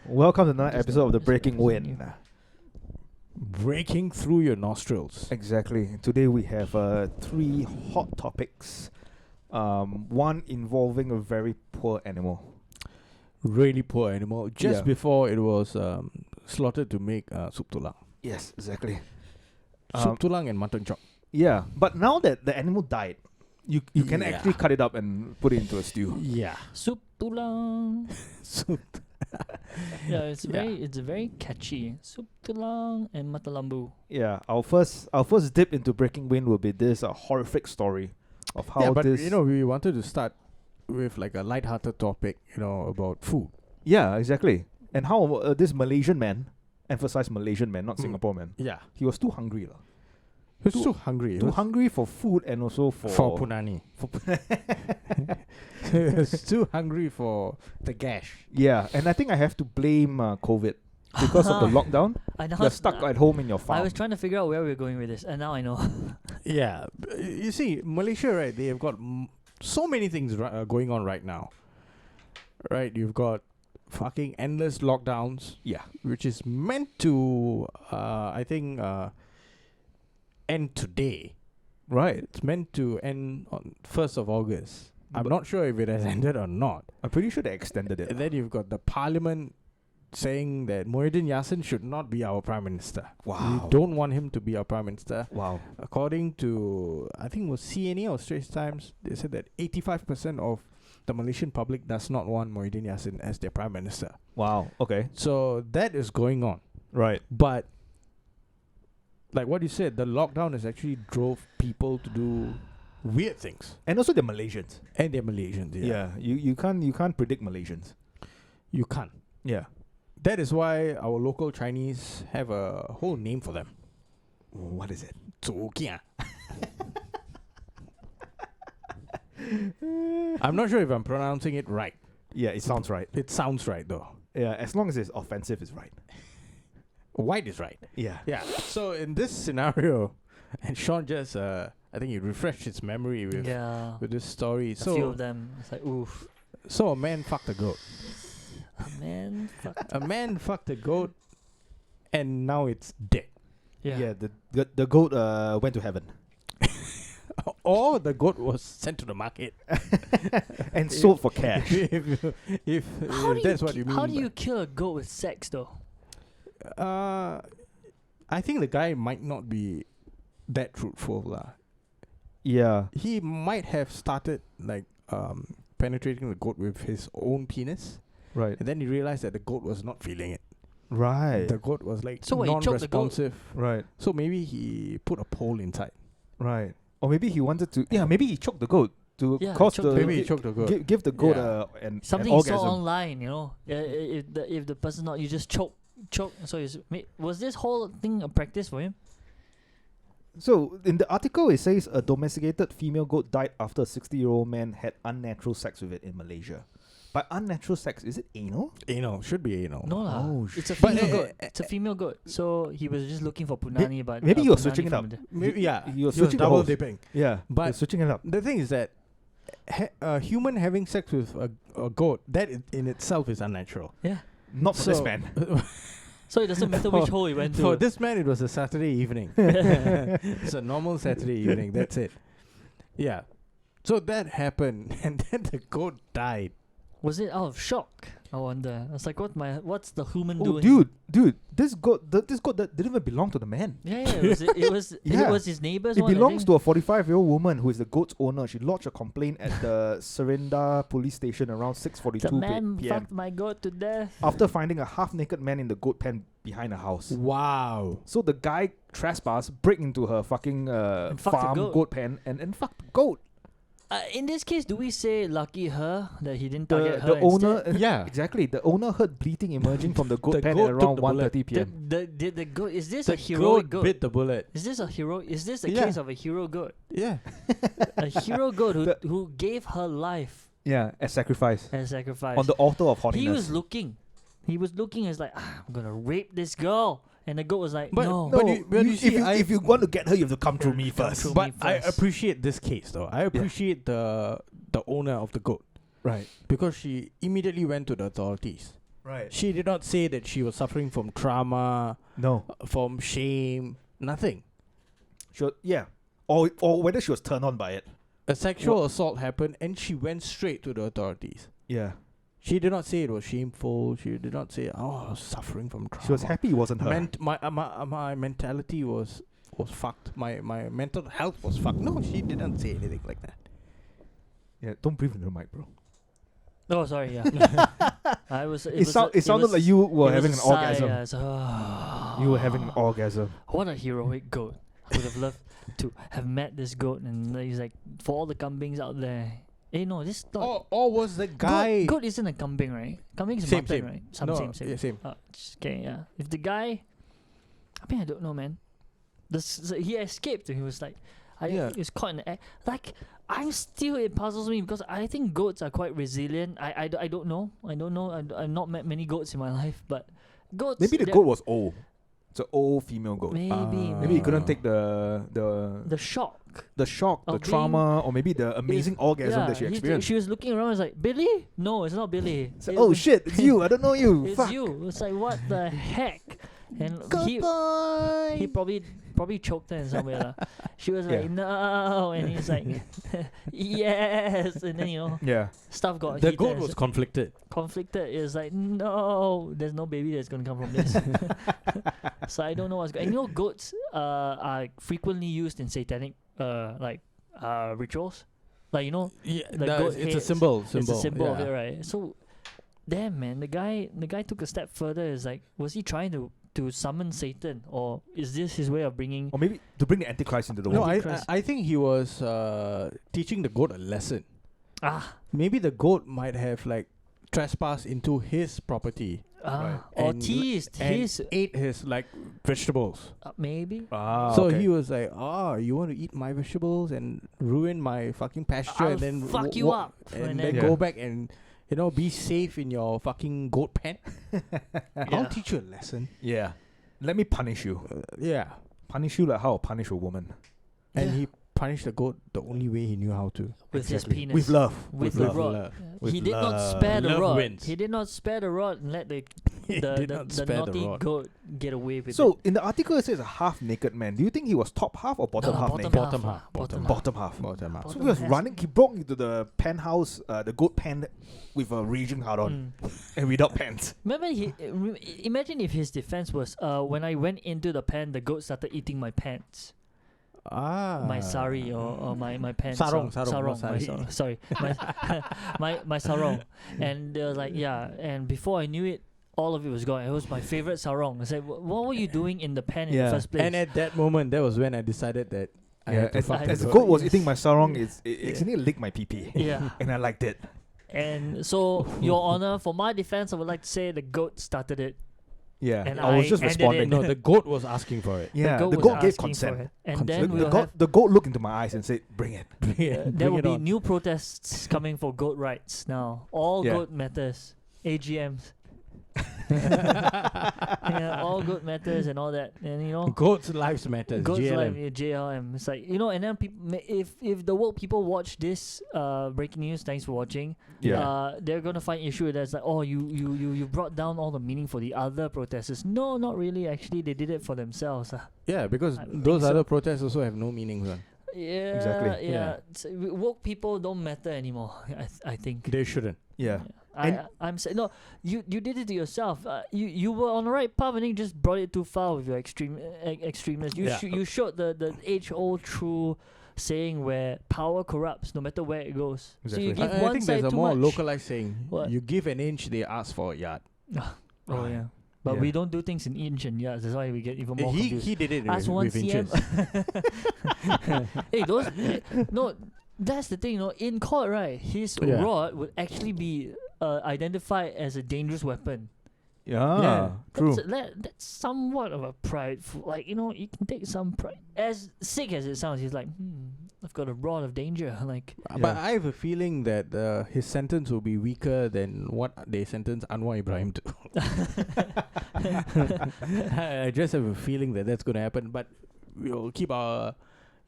Welcome to another episode of the Breaking Wind. Breaking through your nostrils. Exactly. Today we have 3 hot topics. One involving a very poor animal. Really poor animal. Just before it was slaughtered to make soup tulang. Yes, exactly. Soup tulang and mutton chop. Yeah, but now that the animal died, you can actually cut it up and put it into a stew. Yeah. Soup tulang. Soup. Yeah, it's very catchy. Soup tulang and mata lambu. Yeah, our first dip into Breaking Wind will be this horrific story of how this. We wanted to start with like a light-hearted topic, about food. Yeah, exactly. And how this Malaysian man, emphasize Malaysian man, not Singapore man. Yeah. He was too hungry. He was too hungry. Too hungry for food and also for punani. He was too hungry for the gash. Yeah, and I think I have to blame COVID because of the lockdown. I know. You're stuck at home in your farm. I was trying to figure out where we're going with this, and now I know. Yeah. You see, Malaysia, right, they have got so many things going on right now. Right? You've got fucking endless lockdowns. Yeah. Which is meant to, I think, end today. Right. It's meant to end on 1st of August. I'm not sure if it has ended or not. I'm pretty sure they extended it. And then you've got the parliament saying that Muhyiddin Yassin should not be our prime minister. Wow. We don't want him to be our prime minister. Wow. According to, I think it was CNA or Straits Times, they said that 85% of the Malaysian public does not want Muhyiddin Yassin as their prime minister. Wow. Okay. So that is going on. Right. But like what you said, the lockdown has actually drove people to do weird things. And also they're Malaysians. And they're Malaysians, yeah. You can't predict Malaysians. You can't. Yeah. That is why our local Chinese have a whole name for them. What is it? 祖家. I'm not sure if I'm pronouncing it right. Yeah, it sounds right. It sounds right though. Yeah, as long as it's offensive, it's right. White is right. Yeah. Yeah. So in this scenario, and Sean just, I think he refreshed his memory with this story. A few of them. It's like, oof. So a man fucked a goat. A man fucked a goat, and now it's dead. Yeah. The goat went to heaven. Or the goat was sent to the market and sold for cash. if that's what you mean. How do you kill a goat with sex though? I think the guy might not be that truthful lah. Yeah. He might have started like penetrating the goat with his own penis. Right. And then he realized that the goat was not feeling it. Right. The goat was like So what, he choked the goat? non-responsive. Right. So maybe he put a pole inside. Right. Or maybe he wanted to. Yeah, maybe he choked the goat to cause the. Maybe he choked the goat. Give the goat something an you saw orgasm. online, if the person not, you just choke. So was this whole thing a practice for him? So in the article it says a domesticated female goat died after a 60-year-old man had unnatural sex with it in Malaysia. By unnatural sex, is it anal? Anal. Should be anal. No lah. Oh, it's a But, female goat. It's a female goat. So he was just looking for punani, but maybe he was punani switching it from up. the- Maybe, yeah. He was He was switching the double host. dipping. Yeah, But he was switching it up. the thing is that a human having sex with a goat, that in itself is unnatural. Yeah. Not for this man. So it doesn't matter which hole he went to. For this man, it was a Saturday evening. It's a normal Saturday evening. That's it. Yeah. So that happened, and then the goat died. Was it out of shock? I wonder. I was like, what's the human Oh, doing? dude, this goat that didn't even belong to the man. Yeah, it was Yeah. it was his neighbor's It one, I belongs think. to a 45-year-old woman who is the goat's owner. She lodged a complaint at the Serinda police station around 6:42 The man p.m. fucked my goat to death. after finding a half-naked man in the goat pen behind her house. Wow. So the guy trespassed, break into her fucking And fucked the farm goat. goat pen and fucked the goat. In this case, do we say lucky her that he didn't The target her owner, instead? Yeah. exactly. The owner heard bleeding emerging from the goat The pen goat at around took the bullet. 1:30 p.m. Did the goat? Is this The a heroic goat? bit the bullet. Is this a hero? Is this a Yeah. case of a hero goat? Yeah. A hero goat The- who gave her life Yeah, as sacrifice as sacrifice. on the altar of holiness. He was looking. He was looking. As like, I'm gonna rape this girl, and the goat was like, But- no. but you see, if you want to get her, you have to come through me Come first. through But me I first. appreciate this case though. I appreciate the owner of the goat Right. because she immediately went to the authorities. Right. She did not say that she was suffering from trauma, No. from shame, nothing. Yeah. Or whether she was turned on by it. A sexual assault happened and she went straight to the authorities. Yeah. She did not say it was shameful. She did not say, "Oh, I was suffering from trauma." She was happy it wasn't her. My mentality was fucked. My mental health was fucked. No, she didn't say anything like that. Yeah, don't breathe into the mic, bro. Oh, sorry. Yeah. I was. It sounded like you were having an orgasm. Yeah, You were having an orgasm. What a heroic goat. I would have loved to have met this goat, and he's like, for all the kambings out there. Hey, no, this not. Or was the guy... Goat isn't a kambing, right? Kambing is Same, mutton, same. right? Same. Yeah, same. Just okay, yeah. If the guy, I mean, I don't know, man. He escaped. And he was like, he was caught in the act. Like, it puzzles me because I think goats are quite resilient. I don't know. I've not met many goats in my life, but goats. Maybe the goat was old. It's an old female goat. Maybe he couldn't take the shock. The shock, the of trauma, or maybe the amazing orgasm that she experienced. She was looking around. It's like, Billy? No, it's not Billy. Oh shit, it's you. I don't know you. It's Fuck. you. It's like, what the heck? And Goodbye. he probably choked her in some way. She was like, no, and he's like, yes, and then Yeah. stuff got The heated. goat was conflicted. It was like, no, there's no baby that's gonna come from this. So I don't know what's going. And goats are frequently used in satanic rituals, like Yeah, the goat it's a heads. symbol. It's a symbol of yeah. it, right? So, damn man, the guy took a step further. Is like, was he trying to summon Satan, or is this his way of bringing? Or maybe to bring the Antichrist into the No, world. I think he was teaching the goat a lesson. Maybe the goat might have like trespassed into his property. Right. Or And teased and his ate his like vegetables. maybe. So okay. he was like, you want to eat my vegetables and ruin my fucking pasture I'll and then fuck you up. and then then go back and be safe in your fucking goat pen. I'll teach you a lesson. Yeah. Let me punish you. Yeah. Punish you like how I punish a woman. And he punished the goat the only way he knew how to. with his Exactly. penis. With love. With With the rod. love. With He did not love. spare the Love rod. wins. He did not spare the rod and let the He did the not spare the naughty rod. goat get away with So it. in the article it says a half naked man. Do you think he was top half or bottom half naked? Bottom lah. half. Bottom Bottom half. Bottom half. So Bottom he was has- running. He broke into the penthouse, the goat pen, with a raging hard on and without pants. Remember, imagine if his defense was, when I went into the pen, the goat started eating my pants, my sari or my pants. Sarong, or- sarong, not my sari. sarong. Sorry, my sarong. And they were like, yeah. And before I knew it, all of it was gone. It was my favorite sarong. I said, what were you doing in the pen in the first place? And at that moment, that was when I decided that I had to fuck as the the goat. goat was eating my sarong, it actually licked my pee. Yeah. And I liked it. And so, Your Honor, for my defense, I would like to say the goat started it. Yeah. And I was I just ended responding. it. No, the goat was asking for it. Yeah. The was goat gave asking for consent. it. And Consent. then we'll have The goat looked into my eyes and said, "Bring it." there will be new protests coming for goat rights now. All goat matters. AGMs. Yeah, all goat matters and all that. And Goats' lives matters. goats GLM. like JLM. It's like, and then if the woke people watch this breaking news, thanks for watching. Yeah. They're gonna find issue with that. It's like, oh, you brought down all the meaning for the other protesters. No, not really. Actually, they did it for themselves. Yeah, because I think those so. other protests also have no meaning. Son. Yeah, Exactly. yeah. Woke people don't matter anymore. I think. They shouldn't. Yeah. I'm saying no. You did it to yourself. You were on the right path and then you just brought it too far with your extremeness. You showed the age-old true saying where power corrupts no matter where it goes. Exactly. So you give I one think side there's a too more much. localized saying. What? You give an inch, they ask for a yard. Oh yeah. But Yeah. we don't do things in inch and yards. That's why we get even more He confused. did it Ask with 1 inches. cm. Hey, those no. That's the thing, in court, right? His Yeah. rod would actually be identified as a dangerous weapon. Yeah. True. That's somewhat of a prideful, you can take some pride. As sick as it sounds, he's like, I've got a rod of danger. Like, But I have a feeling that his sentence will be weaker than what they sentenced Anwar Ibrahim to. I just have a feeling that that's going to happen. But we'll keep our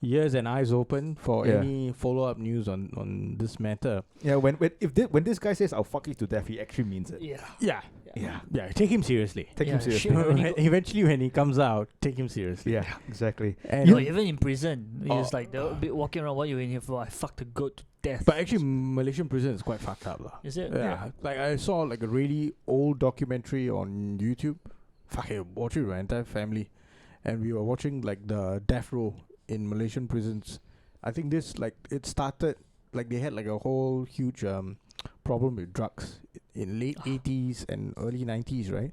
ears and eyes open for Yeah. any follow-up news on this matter. Yeah, when this guy says I'll fuck you to death, he actually means it. Yeah. Yeah. Yeah. Yeah, take him seriously. Take him Yeah, seriously. shit. When he go- Eventually, when he comes out, take him seriously. Yeah, exactly. And No, even in prison, he was Oh. like they'll be walking around. What you in here for? I fucked a goat to death. but actually, Malaysian prison is quite fucked up, lah. Is it? Yeah. Like I saw like a really old documentary on YouTube. Fucking watch it with my entire family, and we were watching like the death row in Malaysian prisons. I think this like it started like they had like a whole huge problem with drugs in late 80s and early 90s, right?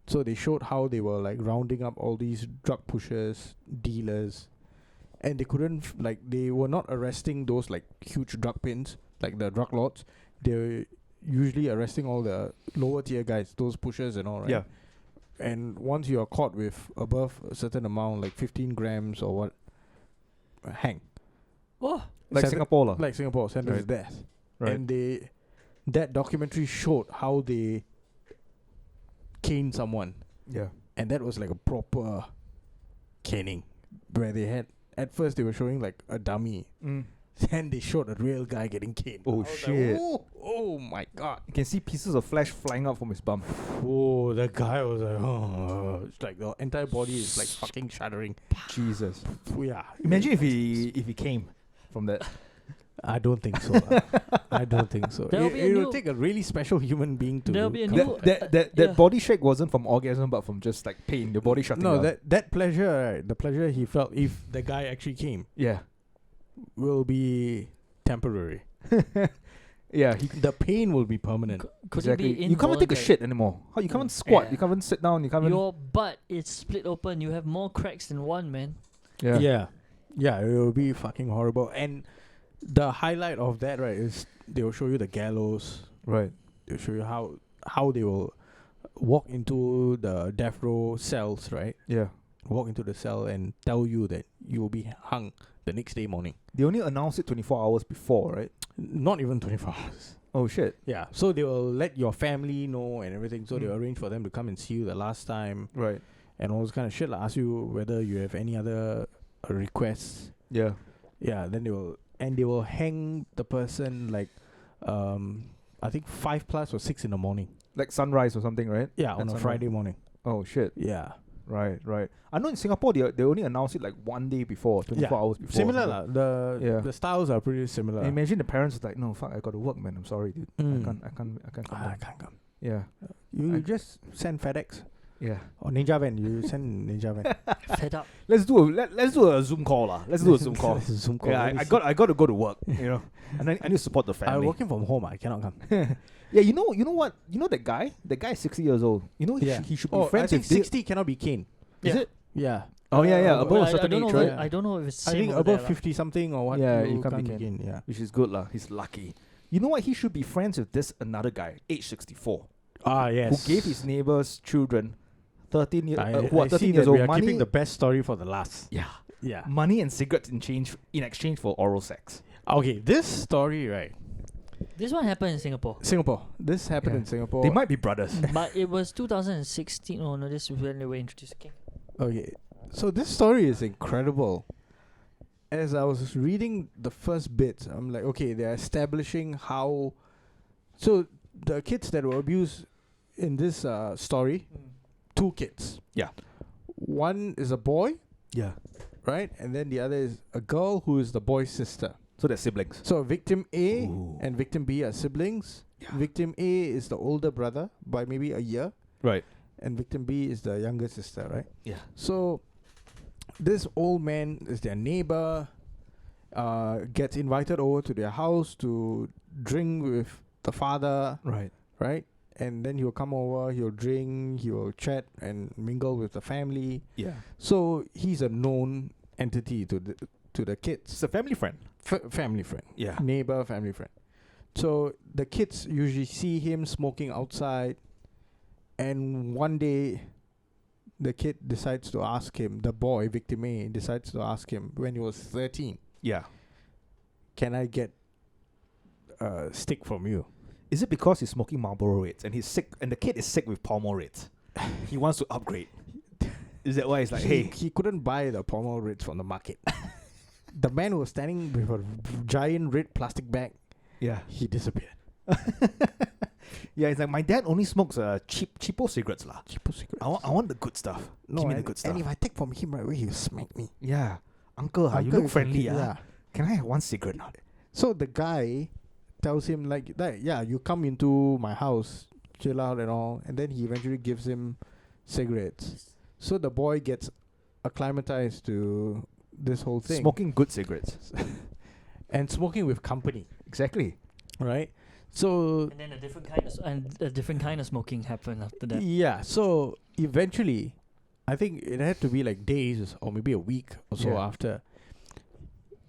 So they showed how they were like rounding up all these drug pushers, dealers, and they couldn't like they were not arresting those like huge drug pins like the drug lords. They were usually arresting all the lower tier guys, those pushers and all, right? Yeah. And once you are caught with above a certain amount, like 15 grams or what, hang. Oh, Like Singapore lah. Like Singapore, sentence Right. death. Right. And that documentary showed how they caned someone. Yeah. And that was like a proper caning. Where they had, at first they were showing like a dummy. Mm. Then they showed a real guy getting caned. Oh, I was like, shit. oh my god. You can see pieces of flesh flying out from his bum. Oh, that guy was like, oh, it's like the entire body is like fucking shuddering. Jesus. Yeah. Imagine if he came from that. I don't think so. lah. I don't think so. There'll be a It will new- take a really special human being to. There'll be a come new- back. That yeah. body shake wasn't from orgasm, but from just like pain. The body shutting No, down. that pleasure, right, the pleasure he felt if the guy actually came, Yeah. will be temporary. Yeah. The pain will be permanent. could Exactly. it be You can't even take a involuntary? shit anymore. How you can't even squat? Yeah. You can't even sit down. You can't even. Your butt is split open. You have more cracks than one, man. Yeah, it will be fucking horrible. And the highlight of that, right, is they will show you the gallows. Right. They'll show you how they will walk into the death row cells, right? Yeah. Walk into the cell and tell you that you will be hung the next day morning. They only announced it 24 hours before, right? Not even 24 hours. Oh shit. Yeah, so they will let your family know and everything. So they Mm. arrange for them to come and see you the last time Right. and all this kind of shit. Like ask you whether you have any other requests. Yeah. Yeah, then they will hang the person like I think 5+ or 6 in the morning. Like sunrise or something, right? Yeah, At on a sunrise. Friday morning. Oh shit. Yeah. Right. Right. I know in Singapore they only announced it like one day before, 24 hours before. Similar lah. Yeah. The styles are pretty similar. And imagine the parents was like, no, fuck, I got to work, man. I'm sorry, dude. Mm. I can't come. I down." can't come. Yeah. You I- just send FedEx Yeah. or Ninja Van. You send Ninja Van. Fed up. Let's do a Zoom call lah. Let's do a Zoom call. Zoom call. Yeah, I got to go to work, you know. And I need to support the I'm family. working from home. I cannot come. Yeah, you know what? You know that guy? That guy is 60 years old. You know he should be Oh, I friends think with this. 60 cannot be cane. Is Yeah. it? Yeah. Oh yeah. Above Well, a certain I don't age, know right? if- I don't know if it's I same think over above there, 50 something or what. Yeah, you can't be cane. cane. Yeah. Which is good lah. He's lucky. You know what? He should be friends with this another guy, age 64, Ah, yes. who gave his neighbor's children 13 years, I who are I see 13 years that we old, are money, keeping the best story for the last. yeah, Yeah. money and cigarettes in exchange for oral sex. Okay, this story, right? This one happened in Singapore. Singapore. This happened Yeah. in Singapore. They might be brothers. But it was 2016. Oh no, this is when they were introduced. Okay. Okay. So this story is incredible. As I was reading the first bit, I'm like, okay, they're establishing how. So the kids that were abused in this story, 2 kids. Yeah. One is a boy, Yeah. right? And then the other is a girl who is the boy's sister. So they're siblings. So victim A Ooh. and victim B are siblings. Yeah. Victim A is the older brother by maybe a year, Right. and victim B is the younger sister, right? Yeah. So this old man is their neighbor, gets invited over to their house to drink with the father, Right. right? And then he'll come over, he'll drink, he'll chat and mingle with the family. Yeah. So he's a known entity to the kids. It's a family friend. Family friend. Yeah. Neighbor, family friend. So the kids usually see him smoking outside, and one day the kid decides to ask him, the boy, victim A, decides to ask him when he was 13, Yeah. can I get a stick from you? Is it because he's smoking Marlboro Reds and he's sick and the kid is sick with Palmer Reds? He wants to upgrade. Is that why he's like, hey, he couldn't buy the Palmer Reds from the market. the man was standing with a giant red plastic bag. Yeah. He disappeared. Yeah, it's like my dad only smokes cheapo cigarettes lah. Cheapo cigarettes. I want the good stuff. Give me the good stuff. And if I take from him right away, he'll smack me. Yeah. Uncle, you Uncle, look friendly. yeah. Can I have one cigarette now? So the guy tells him like that, yeah, you come into my house, chill out and all, and then he eventually gives him cigarettes. So the boy gets acclimatized to this whole thing. Smoking good cigarettes. And smoking with company. Exactly. Right? So And then a different kind of smoking happened after that. yeah, so eventually I think it had to be like days or maybe a week or so Yeah. after.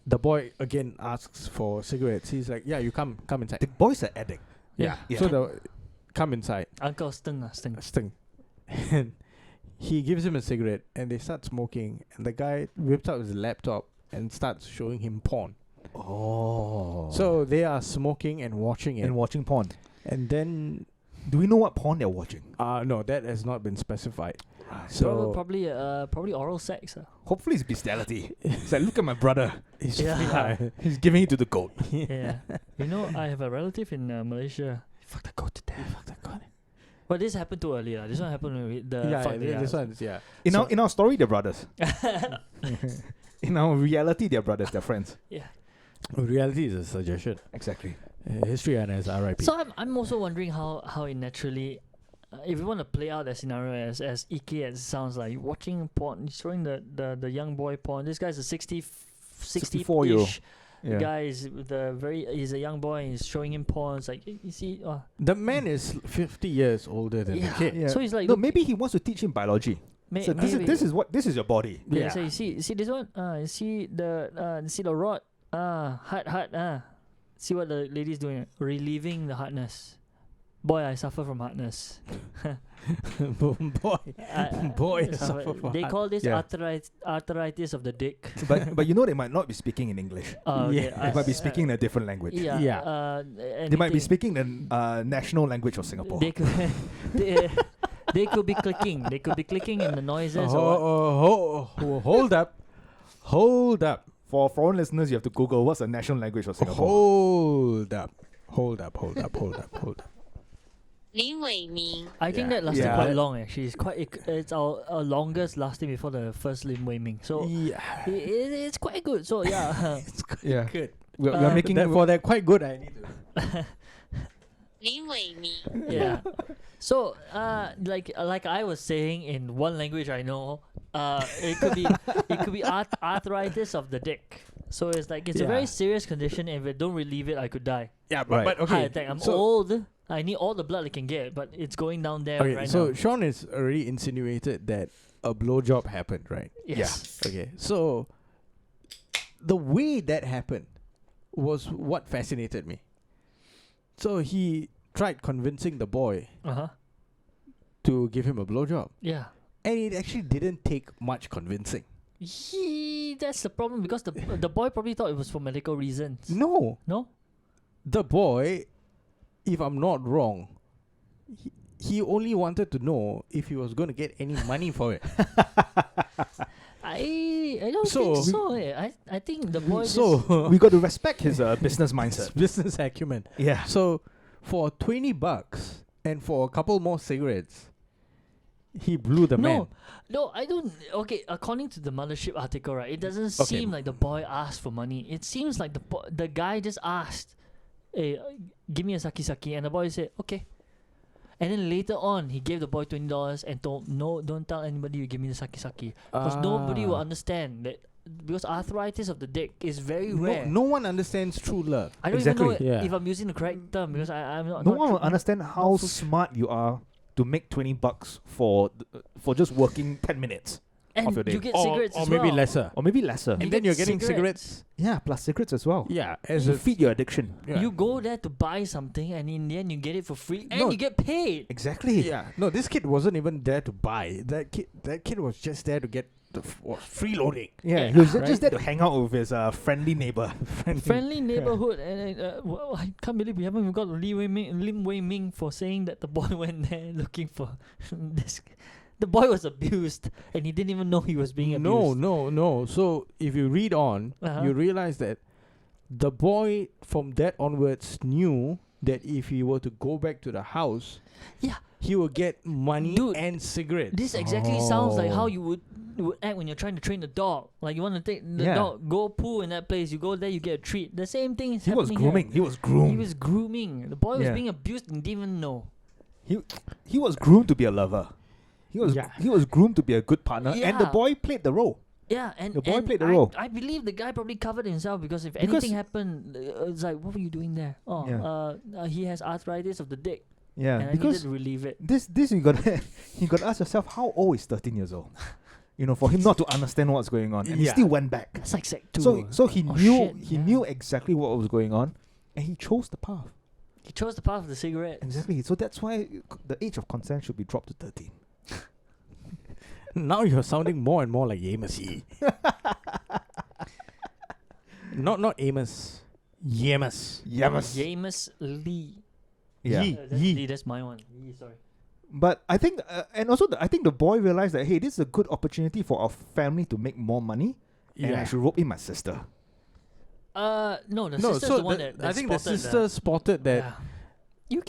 The boy again asks for cigarettes. He's like, yeah, you come inside. The boy's an addict. Yeah. Yeah. So the come inside. Uncle Sting. Sting. And he gives him a cigarette and they start smoking and the guy whips out his laptop and starts showing him porn. Oh. So they are smoking and watching it. and watching porn. And then Do we know what porn they're watching? no, that has not been specified. Right. So Probably oral sex. Hopefully it's bestiality. It's like, look at my brother. he's Yeah. He's giving it to the goat. Yeah. You know, I have a relative in Malaysia. Fuck the goat to death. Fuck that guy. But this happened too early. This one happened with the fuck the this guy. one's yeah. In our story, they're brothers. In our reality, they're brothers. They're friends. Yeah. Reality is a suggestion. Exactly. History and as RIP. So I'm also wondering how it naturally, if you want to play out that scenario as icky as it sounds like, watching porn, showing the young boy porn. This guy's a 64-year-old. Yeah. guy is he's a young boy and he's showing him porn. It's like you see, The man is 50 years older than the kid. Yeah. So he's like, No, look, maybe he wants to teach him biology. So maybe, this is your body. yeah. Yeah. So you see this one. You see the rod. Hard. See what the lady's doing. Relieving the hardness. Boy, I suffer from hardness. Boy, I suffer from they hard- call this Yeah. arthritis of the dick. But you know they might not be speaking in English. Okay, Yeah. They might be speaking in a different language. Yeah. Yeah. They might be speaking the national language of Singapore. They could, they could be clicking. They could be clicking in the noises. Hold up. For foreign listeners, you have to Google what's the national language of Singapore. Hold up. 林伟明 I think Yeah. that lasted Yeah. quite long actually. It's our longest lasting before the first Lim Wei Ming. So Yeah. it's quite good. So yeah. Yeah. Good. We're making For that quite good, I need to. 林伟明 Yeah. So like I was saying in one language I know, it could be arthritis of the dick. So it's like it's a very Yeah. serious condition, and if I don't relieve it, I could die. Yeah, Right. but Heart okay. attack. I'm so, old. I need all the blood I can get, but it's going down there Okay, right so now. Sean has already insinuated that a blowjob happened, right? Yes. Okay, so the way that happened was what fascinated me. So he tried convincing the boy to give him a blowjob, Yeah. and it actually didn't take much convincing. That's the problem because the boy probably thought it was for medical reasons. No, No? the boy, if I'm not wrong, he only wanted to know if he was going to get any money for it. I don't So- think so. I think the boy So we got to respect his business mindset. business acumen. Yeah. So for $20 and for a couple more cigarettes, he blew the man. No, I don't. Okay, according to the Mothership article, right, it doesn't Okay. seem like the boy asked for money. It seems like the guy just asked, "Hey, give me a saki," and the boy said, "Okay." And then later on, he gave the boy $20 and told, "No, don't tell anybody you give me the saki, because nobody will understand that." Because arthritis of the dick is very rare. No one understands true love. I don't Exactly. even know Yeah. if I'm using the correct term because I'm not. No not one will tr- understand how smart you are to make $20 for just working 10 minutes And of your day. you get Or, cigarettes or as maybe well. lesser. or maybe lesser. You And then get you're getting cigarettes. cigarettes. Yeah, plus cigarettes as well. Yeah, as You a feed your addiction. yeah. You go there to buy something, and in the end, you get it for free, and No. you get paid. Exactly. Yeah. No, this kid wasn't even there to buy. That kid was just there to get the freeloading. Yeah, Yeah. he was Right. just there to hang out with his friendly neighbor. Friendly neighborhood, and well, I can't believe we haven't even got Lim Wei Ming for saying that the boy went there looking for this The boy was abused, and he didn't even know he was being abused. No. So if you read on, Uh-huh. you realize that the boy from that onwards knew that if he were to go back to the house, Yeah. he will get money Dude, and cigarettes. This exactly sounds like how Oh. you would act when you're trying to train a dog. Like you want to take the Yeah. dog, go poo in that place. You go there, you get a treat. The same thing is He was happening grooming. here. He was groomed. He was grooming. The boy was Yeah. being abused and didn't even know. He was groomed to be a lover. He was groomed to be a good partner, and the Yeah. boy played the role. Yeah, and The boy and played the role. I believe the guy probably covered himself because if Because- anything happened, it's like, what were you doing there? Oh, Yeah. he has arthritis of the dick, Yeah, and I needed because to relieve it. this you got you got to ask yourself, how old is 13 years old? You know, for him not to understand what's going on, and he Yeah. still went back. That's like sec 2. So he Oh, knew shit, he yeah. knew exactly what was going on, and he chose the path. He chose the path of the cigarette. Exactly. So that's why the age of consent should be dropped to 13. Now you're sounding more and more like Amos Yee. not Amos. Yemus. James Lee. Yeah. Yee. That's Yee. Lee, that's my one. Lee, sorry. But I think, and also I think the boy realized that, hey, this is a good opportunity for our family to make more money, and I should rope in my sister. No, the No, sister's so the one that I think the spotted sister spotted that. Yeah.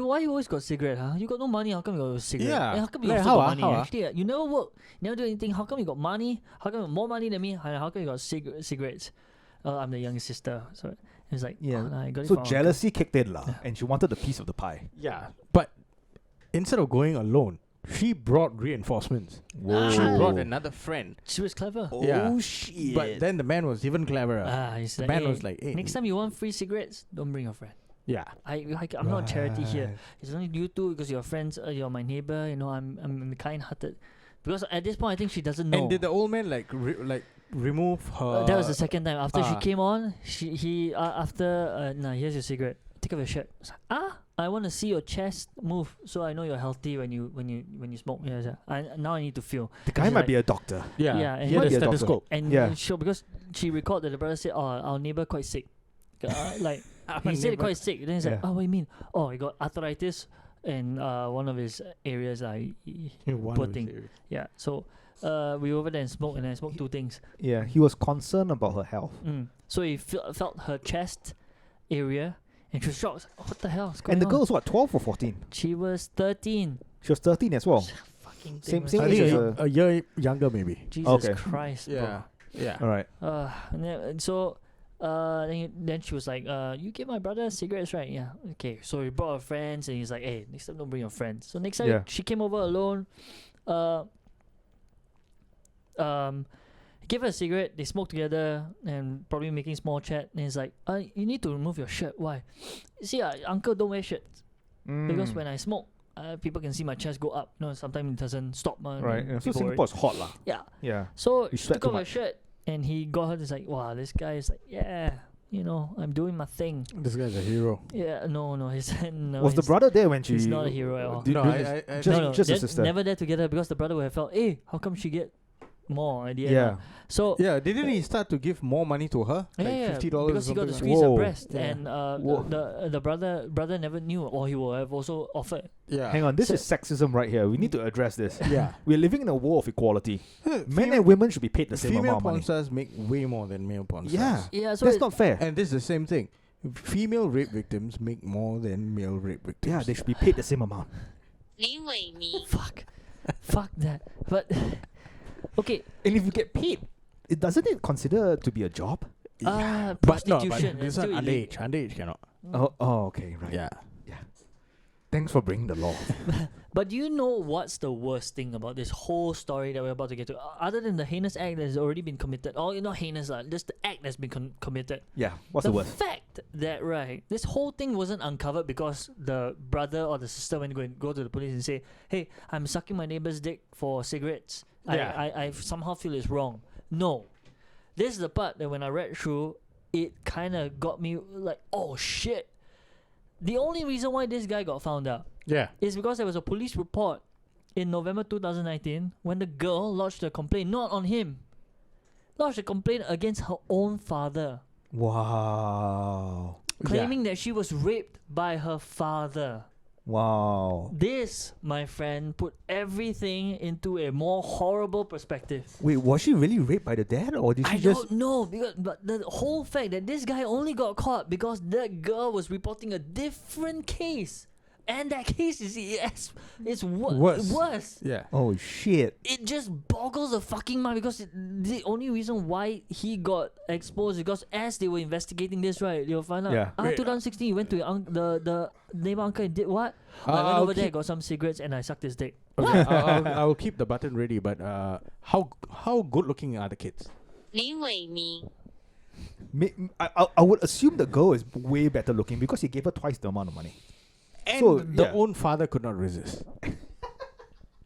Why you always got cigarette, huh? You got no money, how come you got a cigarette? Yeah. And how come you Like, also how, got ah, money? how, ah? Actually, you never work, never do anything. How come you got money? How come you got more money than me? How come you got cigarettes? I'm the younger sister. So it's like, Yeah. oh, nah, I got it So from uncle. jealousy kicked in, lah, and she wanted a piece of the pie. Yeah. But instead of going alone, she brought reinforcements. Whoa. She brought another friend. She was clever. Oh Yeah. shit! But then the man was even cleverer. He's the like, man hey, was like, hey. next time you want free cigarettes, don't bring your friend. Yeah. I'm not charity here. Right. It's only you two because you're friends. You're my neighbor. You know, I'm kind-hearted. Because at this point, I think she doesn't know. And did the old man remove her? That was the second time. After she ah. came on, here's your cigarette. Take off your shirt. I was like, I want to see your chest move, so I know you're healthy when you smoke. Yeah, now I need to feel. The guy She's might like- be a doctor. Yeah. and He had might a be a doctor. stethoscope. And Yeah. sure, because she recalled that the brother said, "Oh, our neighbor quite sick." Like he said quite sick. Then he's like, Yeah. "Oh, what do you mean? Oh, he got arthritis in one of his areas." Poor thing. Yeah. So we over there and smoked, and I smoked two things. Yeah, he was concerned about her health. So he felt her chest area, and she was shocked. What the hell is going And the on? girl was what, 12 or 14? She was 13. She was 13 as well. Fucking Same- thing was same I like- age think as a year younger, maybe. Jesus Okay. Christ, Yeah. Yeah. All right. bro. And so then she was like, you give my brother cigarettes, right? Yeah. Okay. So he brought her friends, and he's like, hey, next time don't bring your friends. So next time Yeah. she came over alone. Give her a cigarette. They smoke together and probably making small chat. And he's like, you need to remove your shirt. Why? You see, uncle don't wear shirts because Mm. when I smoke, people can see my chest go up. No, sometimes it doesn't stop. Right. Yeah. So people Singapore is hot, lah. yeah. Yeah. So You she sweat took too off her much. shirt and he got her. He's like, wow, this guy is like, yeah, I'm doing my thing. This guy's a hero. Yeah, no, he said no. Was the he's- brother there when she? he's not a hero at all. No, I just no, just a they're sister. never there together because the brother would have felt, hey, how come she get more at the end? Yeah. So Yeah, didn't he start to give more money to her? yeah, Like $50 because he got to or something? squeeze her Whoa. breast, Yeah. and Whoa. the brother never knew, or he will have also offered. Yeah. Hang on, this So- is sexism right here. We need to address this. Yeah. We're living in a world of equality. Men and women should be paid the same female amount of porn money. stars make way more than male porn Yeah. stars. Yeah, so That's not fair. And this is the same thing. Female rape victims make more than male rape victims. Yeah, they should be paid the same amount. 林伟明， fuck that. But okay, And if you get paid, doesn't it consider to be a job? But no, prostitution. but this it's one still underage. illegal. Underage cannot. Oh, okay, right. Yeah. Thanks for bringing the law. But do you know what's the worst thing about this whole story that we're about to get to? Other than the heinous act that has already been committed, or not heinous, just the act that's been committed. Yeah, what's the worst? fact that this whole thing wasn't uncovered because the brother or the sister went go to the police and say, "Hey, I'm sucking my neighbor's dick for cigarettes. Yeah. I somehow feel it's wrong." No, this is the part that when I read through, it kind of got me like, "Oh shit." The only reason why this guy got found out Yeah. is because there was a police report in November 2019 when the girl lodged a complaint, not on him, lodged a complaint against her own father, Wow. claiming that she was raped by her father. Wow. This, my friend, put everything into a more horrible perspective. Wait, was she really raped by the dad, or did she I just? don't know, but the whole fact that this guy only got caught because that girl was reporting a different case, and that case is worse. Yeah. Oh shit. It just boggles the fucking mind because the only reason why he got exposed is because as they were investigating this, right, you'll find out. Yeah. Wait, 2016, you went to your the neighbor uncle and did what? I went I'll over there, keep- got some cigarettes, and I sucked his dick. Okay, I'll keep the button ready. But how good looking are the kids? 林伟明， I would assume the girl is way better looking because he gave her twice the amount of money. And So, the yeah. own father could not resist.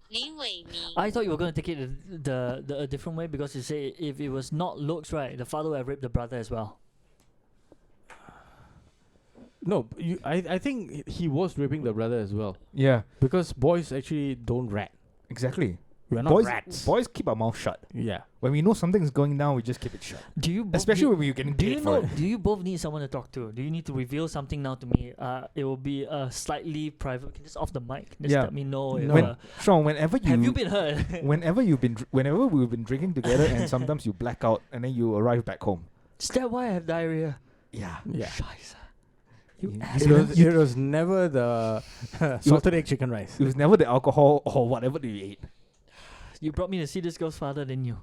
林伟明， I thought you were going to take it a different way because you say if it was not looks right, the father would have raped the brother as well. No, I think he was raping the brother as well Yeah, because boys actually don't rat. exactly. We are not Boys, rats. boys keep our mouth shut. Yeah. When we know something's going down, we just keep it shut. Do you both Especially need- when we're getting do you paid know? for it. Do you both need someone to talk to? Do you need to reveal something now to me? It will be slightly private. Just off the mic. Just Yeah. let me know. If, When, Sean, whenever you have you been hurt? whenever we've been drinking together, and sometimes you black out, and then you arrive back home. Is that why I have diarrhea? Yeah. Yeah. Scheiße. You You ass- It was never the salted egg chicken rice. It was never the alcohol or whatever that you ate. You brought me to see this girl's father, didn't you?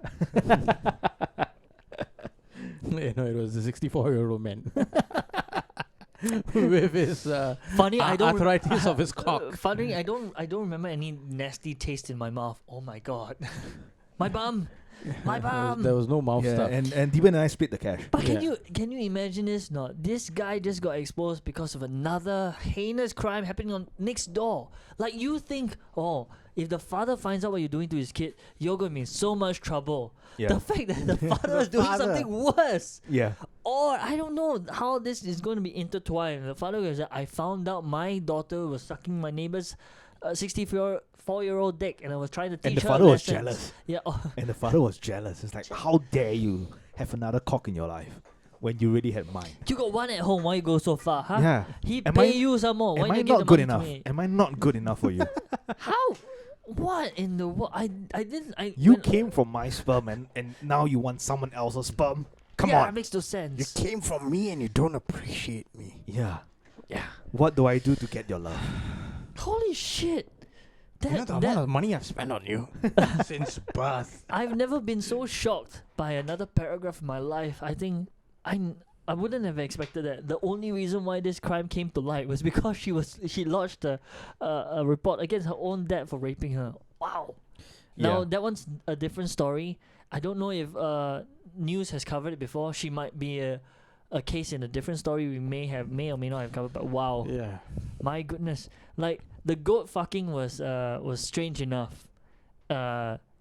No, it was the 64-year-old man with his Funny, I don't. arthritis of his cock. Funny, I don't remember any nasty taste in my mouth. Oh my god, my bum, my bum. There was no mouth Yeah, stuff. and Deepan and I split the cash. But can Yeah. you imagine this? Not this guy just got exposed because of another heinous crime happening on next door. Like you think, oh, if the father finds out what you're doing to his kid, you're going to be in so much trouble. Yeah. The fact that the father is doing father. something worse, Yeah. or I don't know how this is going to be intertwined. The father goes, I found out my daughter was sucking my neighbor's 64-year-old dick, and I was trying to teach And the her father was lessons." jealous. Yeah. Oh, And the father was jealous. It's like, how dare you have another cock in your life when you already had mine? you got one at home. Why you go so far, huh? Yeah. He Am pay I- you some more. Why Am I you give not the good money to enough? me? Am I not good enough for you? How? What in the world? I didn't. You when- came from my sperm and now you want someone else's sperm? Come yeah, on. it makes no sense. came from me and you don't appreciate me. Yeah. Yeah. What do I do to get your love? Holy shit! You know the amount of money I've spent on you since birth. I've never been so shocked by another paragraph in my life. I think I wouldn't have expected that. The only reason why this crime came to light was because she lodged a report against her own dad for raping her. Wow. Now Yeah. that one's a different story. I don't know if news has covered it before. She might be a case in a different story we may or may not have covered. But wow, Yeah. my goodness, like the goat fucking was strange enough.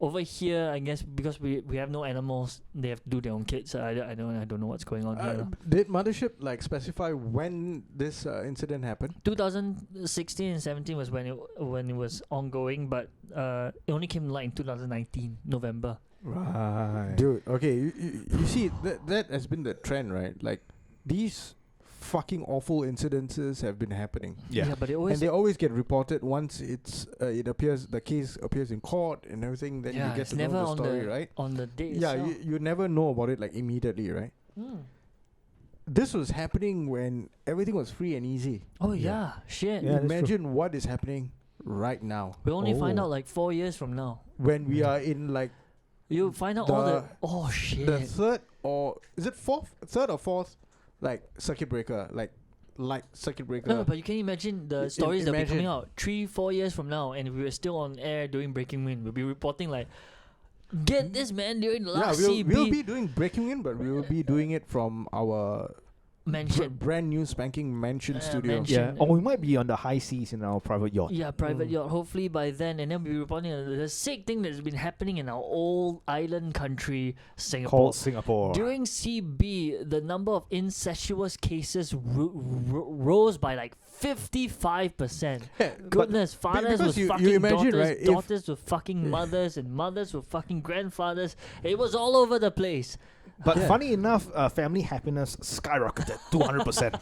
Over here, I guess because we have no animals, they have to do their own kids. I don't know what's going on here. Did Mothership specify when this incident happened? 2016 and 17 was when it was ongoing, but it only came to light in 2019 November. Right. Dude, okay, you see that has been the trend, right? Like these fucking awful incidences have been happening, Yeah. but it and always they always get reported once the case appears in court and everything. Then you get it's to never know the on story, the right? on the day. Yeah, itself. you never know about it like immediately, right? Mm. This was happening when everything was free and easy. Oh Yeah. yeah, shit. Yeah, that's true. Imagine what is happening right now We'll only find Oh. out like 4 years from now. when we are in like You'll find out all the shit. the third or fourth like circuit breaker, like light circuit breaker. No, but you can imagine the stories that will be coming imagine. out 3-4 years from now, and if we were still on air doing Breaking Wind, we'll be reporting like, get this man during the yeah, last we'll CB be doing breaking in, but we will be doing it from our mention. brand new spanking mansion studio. mansion. Yeah. Or we might be on the high seas in our private yacht. Yeah, private Mm. yacht. Hopefully by then, and then we'll be reporting the sick thing that's been happening in our old island country, Singapore. Called Singapore. During CB, the number of incestuous cases rose by like 55%. Yeah, Goodness, fathers because were you fucking imagine, daughters, right, if- daughters were fucking mothers, and mothers were fucking grandfathers. It was all over the place. But Yeah. funny enough, family happiness skyrocketed 200%.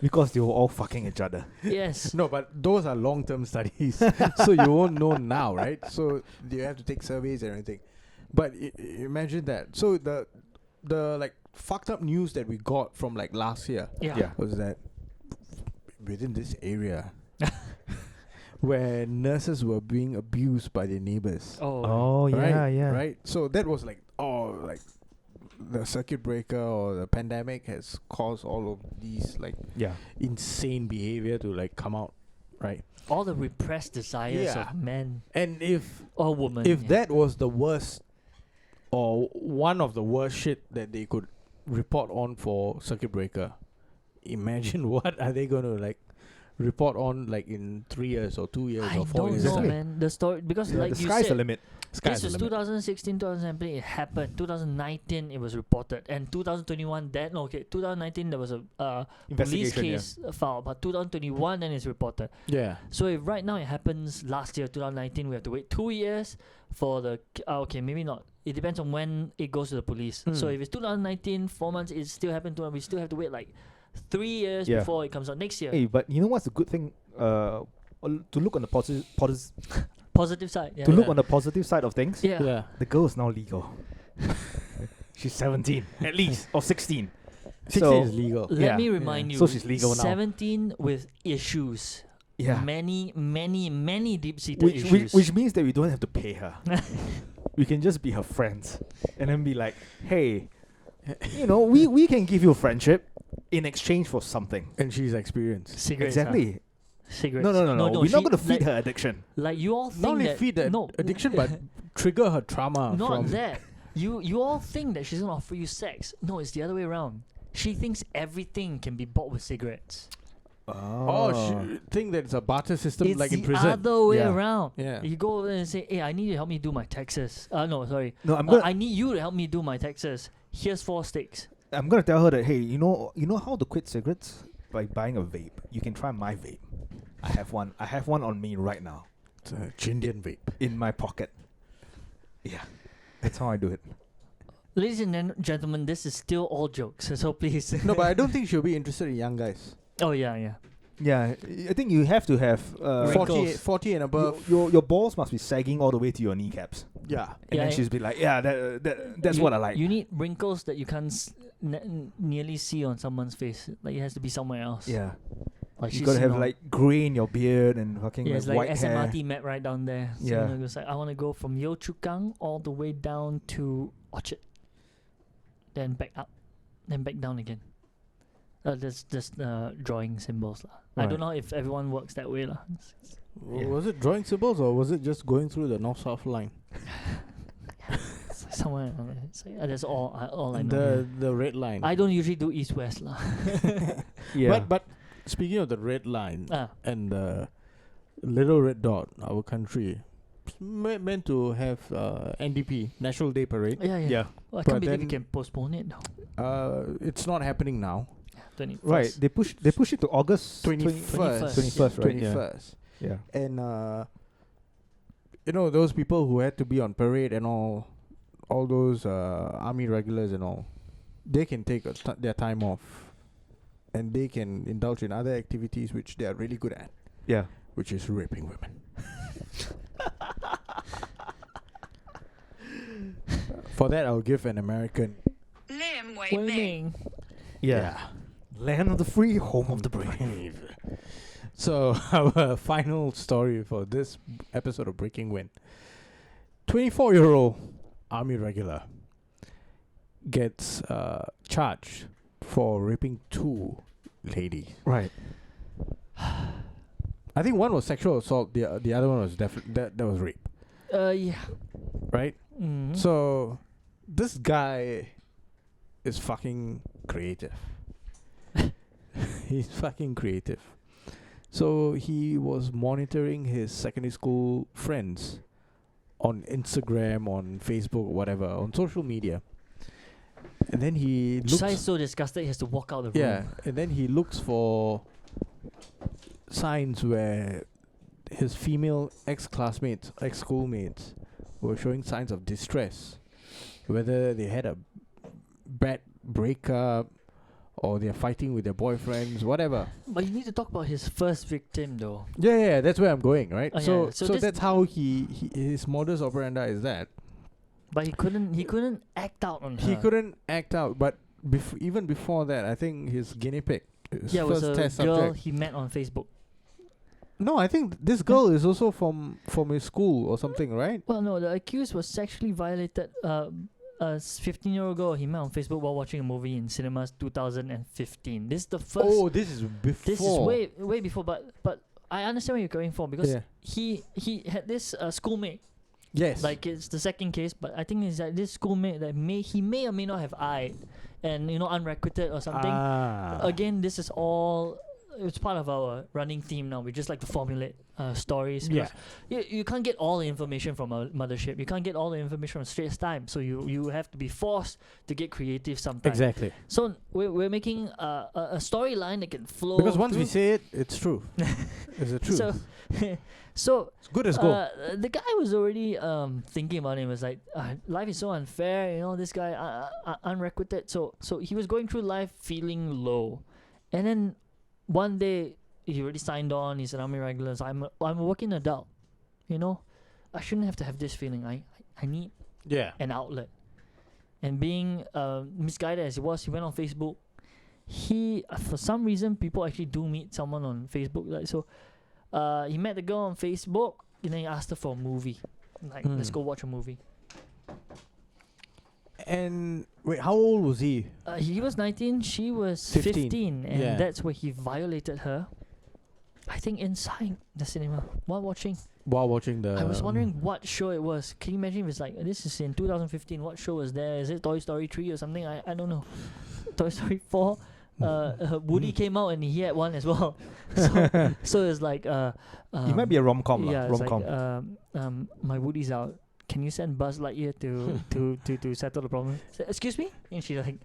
Because they were all fucking each other. Yes. No, but those are long-term studies, so you won't know now, right? So you have to take surveys and everything. But imagine that. So the like fucked up news that we got from like last year Yeah. was that within this area where nurses were being abused by their neighbors. Oh. Right. So that was like the circuit breaker or the pandemic has caused all of these like insane behavior to like come out, right? All the repressed desires of men And if or women. that was the worst or one of the worst shit that they could report on for circuit breaker, imagine what are they going to like report on like in 3 years or 2 years I or 4 don't years know, time. man. The story because like the you sky's the said, limit. this was 2016, 2017. It happened. 2019, it was reported, and 2021. 2019 there was a police Investigation, case filed, but 2021 then it's reported. Yeah. So if right now it happens last year, 2019, we have to wait 2 years for the. Okay, maybe not. It depends on when it goes to the police. So if it's 2019, 4 months, it still happened. We still have to wait like 3 years before it comes out next year. Hey, but you know what's the good thing? To look on the Positive side. Yeah. to look on the positive side of things. Yeah. The girl is now legal. She's 17 at least, or 16. 16 is legal. Let me remind you. So she's legal now. 17 with issues. Yeah. Many deep-seated issues. Which means that we don't have to pay her. We can just be her friends and then be like, hey, we can give you a friendship in exchange for something. And she's experienced. Cigarettes. Exactly. Cigarettes. No. We're not going to feed like, her addiction. Like you all think Not only that feed the addiction, but trigger her trauma. not from that. You all think that she's gonna offer you sex. No, it's the other way around. She thinks everything can be bought with cigarettes. she think that it's a barter system It's like in the prison. other way Yeah. around. Yeah. You go over there and say, "Hey, I need you to help me do my taxes." No, sorry. No, I'm gonna I need you to help me do my taxes. Here's 4 sticks. tell her that, hey, you know how to quit cigarettes? By buying a vape. You can try my vape. I have one on me right now. It's a Chindian vape. In my pocket. Yeah. That's how I do it. Ladies and gentlemen, this is still all jokes, so please. No, but I don't think she'll be interested in young guys. Oh yeah. Yeah, I think you have to have 40 and above. Your balls must be sagging all the way to your kneecaps. Yeah. And then she's be like, yeah, that's what I like. You need wrinkles that you can't nearly see on someone's face. Like it has to be somewhere else. Yeah. Like You gotta have like grey in your beard and fucking it's like like white hair. SMRT map right down there. So Yeah. it's like I want to go from Yio Chu Kang all the way down to Orchard, then back up, then back down again. That's just drawing symbols lah. I don't know if everyone works that way lah. Was it drawing symbols or was it just going through the north-south line? Somewhere. That's all I know. The red line. I don't usually do east-west lah. Yeah. But speaking of the red line Ah. and the little red dot, our country meant to have NDP National Day Parade. Yeah. Yeah. Well, I But can't believe you then- can postpone it now. It's not happening now. 21st. Right. They push it to August 21st. 21st, right? Yeah. 21st. Yeah. And those people who had to be on parade and all those army regulars and all, they can take their time off, and they can indulge in other activities which they are really good at, Yeah. which is raping women. For that, I'll give an American. Waiting. Yeah. Land of the free, home of the brave. So our final story for this episode of Breaking Wind: 24-year-old army regular gets charged for raping 2 ladies. Right. I think one was sexual assault. The other one was that was rape. Yeah. Right. Mm-hmm. So this guy is fucking creative. He's fucking creative. So he was monitoring his secondary school friends on Instagram, on Facebook, whatever, on social media. And then he looks. Shai is so disgusted he has to walk out the room. Yeah, and then he looks for signs where his female ex-classmates, ex-schoolmates were showing signs of distress, whether they had a bad breakup or they're fighting with their boyfriends, whatever. But you need to talk about his first victim, though. Yeah, that's where I'm going, right? Oh, so yeah. So so this- that's how his modus operandi is that But he couldn't act out on her. he couldn't act out. But even before that, I think his guinea pig, his Yeah, it was first a test girl subject. he met on Facebook. No, I think this girl is also from his school or something, right? Well, no, the accused was sexually violated. A 15-year-old girl he met on Facebook while watching a movie in cinemas 2015. This is the first. Oh, this is before. This is way before. But I understand where you're going for because Yeah. he had this schoolmate. Yes. Like it's the second case, but I think it's like this schoolmate that he may or may not have eyed, and unrequited or something. Again, this is all. It's part of our running theme now. We just like to formulate stories. Yeah. You can't get all the information from a mothership. You can't get all the information from Straits Times. So you have to be forced to get creative sometimes. Exactly. So we're making a storyline that can flow. Because once we through. say it, it's true. It's the truth. So it's good as gold. the guy was already thinking about it. He was like, life is so unfair. This guy unrequited. So he was going through life feeling low, and then one day he already signed on. He's an army regular. So I'm a working adult. I shouldn't have to have this feeling. I need an outlet. And being misguided as he was, he went on Facebook. He for some reason people actually do meet someone on Facebook. Like so, he met the girl on Facebook. And then he asked her for a movie. Like let's go watch a movie. And wait, how old was he? He was 19. She was 15. 15, and Yeah. that's where he violated her. I think inside the cinema while watching. While watching the. I was wondering what show it was. Can you imagine if it's like this is in 2015? What show was there? Is it Toy Story 3 or something? I don't know. Toy Story 4. Woody came out and he had one as well. So it's like it might be a rom-com. yeah, it's rom-com. like my Woody's out. Can you send Buzz Lightyear to settle the problem? So, excuse me? And she like,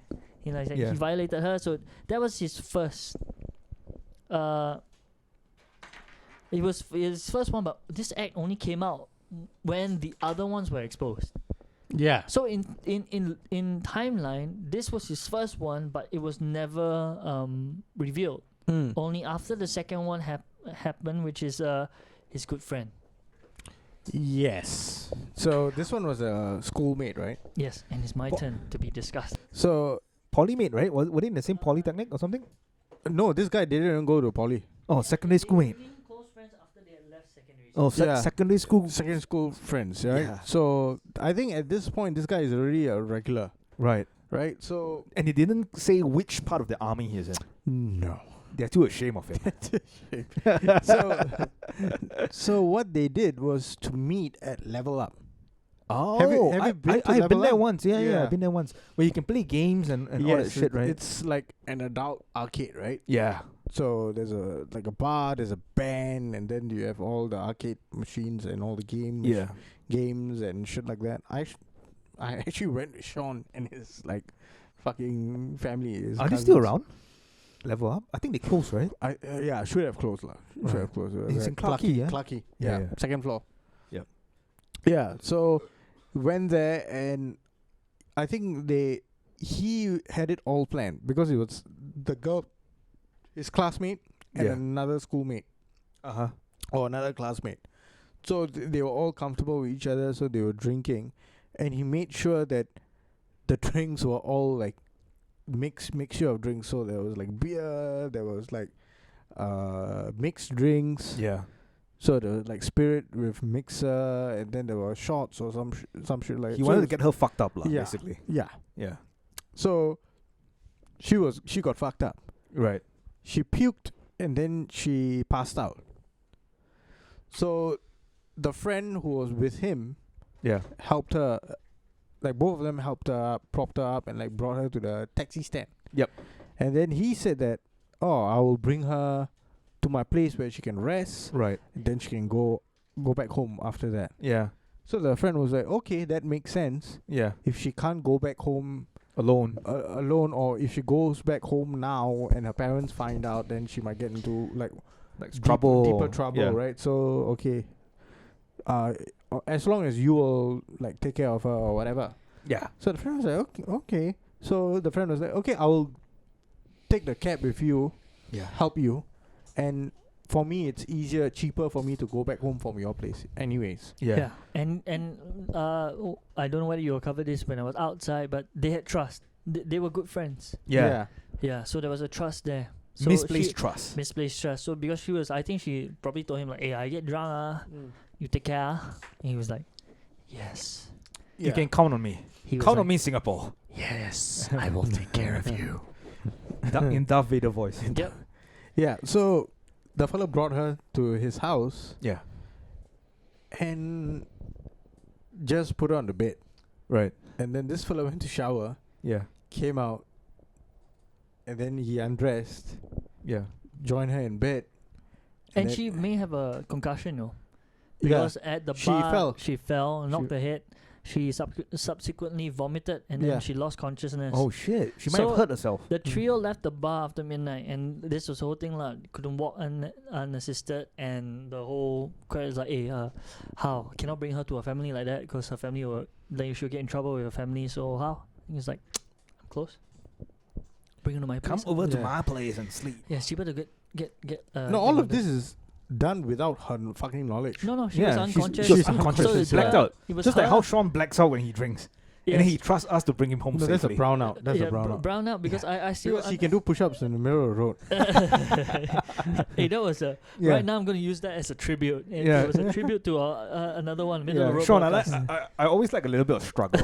Yeah. he violated her. So that was his first. It was his first one, but this act only came out when the other ones were exposed. Yeah. So in timeline, this was his first one, but it was never revealed. Only after the second one happened, which is his good friend. Yes. So this one was a schoolmate, right? Yes, and it's my turn to be discussed. So Polymate, right? Were they in the same polytechnic or something? no, this guy didn't even go to poly. Oh, secondary school mate. Close friends after they had left secondary. Oh, Yeah. secondary school. Secondary school friends, right? Yeah. So I think at this point, this guy is already a regular, Right. right? So And he didn't say which part of the army he's in. no. They're too ashamed of it. So what they did was to meet at Level Up. Oh, Have you been to I've been Level there Up? once. Yeah, Yeah. I've been there once. Where you can play games and all that shit, right? It's like an adult arcade, right? Yeah. So there's a bar, there's a band, and then you have all the arcade machines and all the games and shit like that. I actually went with Sean and his like fucking family. His Are they still cousins. around? Level Up? I think they closed, right? Yeah, should have closed lah. Should Right. have closed. It's in Clarke Quay, yeah? Clarke Quay, Yeah, yeah, yeah. second floor. Yep. Yeah, so went there and I think he had it all planned because it was the girl, his classmate, and Yeah. another schoolmate or another classmate. So they were all comfortable with each other, so they were drinking, and he made sure that the drinks were all like mixture of drinks. So there was like beer, there was like mixed drinks. Yeah. So there was like spirit with mixer, and then there were shots or some shit like. He so wanted to it's- get her fucked up, Yeah. basically. Yeah. Yeah. So she got fucked up. Right. She puked and then she passed out. So the friend who was with him Yeah. helped her, like both of them helped her up, propped her up, and like brought her to the taxi stand. Yep. And then he said that, oh, I will bring her to my place where she can rest, Right. and then she can go back home after that. Yeah. So the friend was like, okay, that makes sense. Yeah. If she can't go back home Alone. alone, or if she goes back home now and her parents find out, then she might get into like deeper trouble, Yeah. right? So okay, as long as you will like take care of her or whatever. Yeah. So the friend was like, okay. So the friend was like, okay, I will take the cab with you, Yeah. help you, and for me it's cheaper for me to go back home from your place. Anyways. Yeah. And I don't know whether you covered this when I was outside, but they had trust. They were good friends. Yeah. Yeah, so there was a trust there. So Misplaced trust. Misplaced trust. So because I think she probably told him like, "Hey, I get drunk, you take care." And he was like, "Yes." You can count on me. He was Count like, on me, Singapore. "Yes, I will take care of you." In Darth Vader voice. Yep. Yeah. So the fellow brought her to his house Yeah. and just put her on the bed. Right. And then this fellow went to shower, Yeah. came out, and then he undressed, Yeah. joined her in bed. And then- she may have a concussion, no? Yeah. Because at the She bar, fell. she fell, knocked her head. She subsequently vomited, and then Yeah. she lost consciousness. Oh shit. She might So have hurt herself. The trio left the bar after midnight, and this was the whole thing lah. Couldn't walk unassisted, and the whole crowd is like, "Hey, how cannot bring her to a family like that? Because her family will then she'll get in trouble with her family. So how?" He's like, "I'm close. Bring her to my Come place." over to Yeah. my place and sleep. Yeah, she better get. No, all of this is done without her fucking knowledge. No, she Yeah, was she's- unconscious. she was unconscious. So She's it's blacked her- out. It was Just like her- how Sean blacks out when he drinks. And then Yes. he trusts us to bring him home No, that's a safely. brown out. That's yeah, a brown out. brown out because I still. Because he can do push-ups in the middle of the road. Hey, that was a. Yeah. Right now, I'm going to use that as a tribute. Yeah. It was a tribute to another one, middle of the road. Sean, podcast. I always like a little bit of struggle.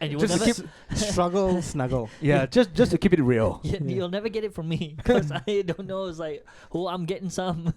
And you will just to never. keep, Struggle, snuggle. yeah, just to keep it real. You'll never get it from me because I don't know. It's like, oh, I'm getting some.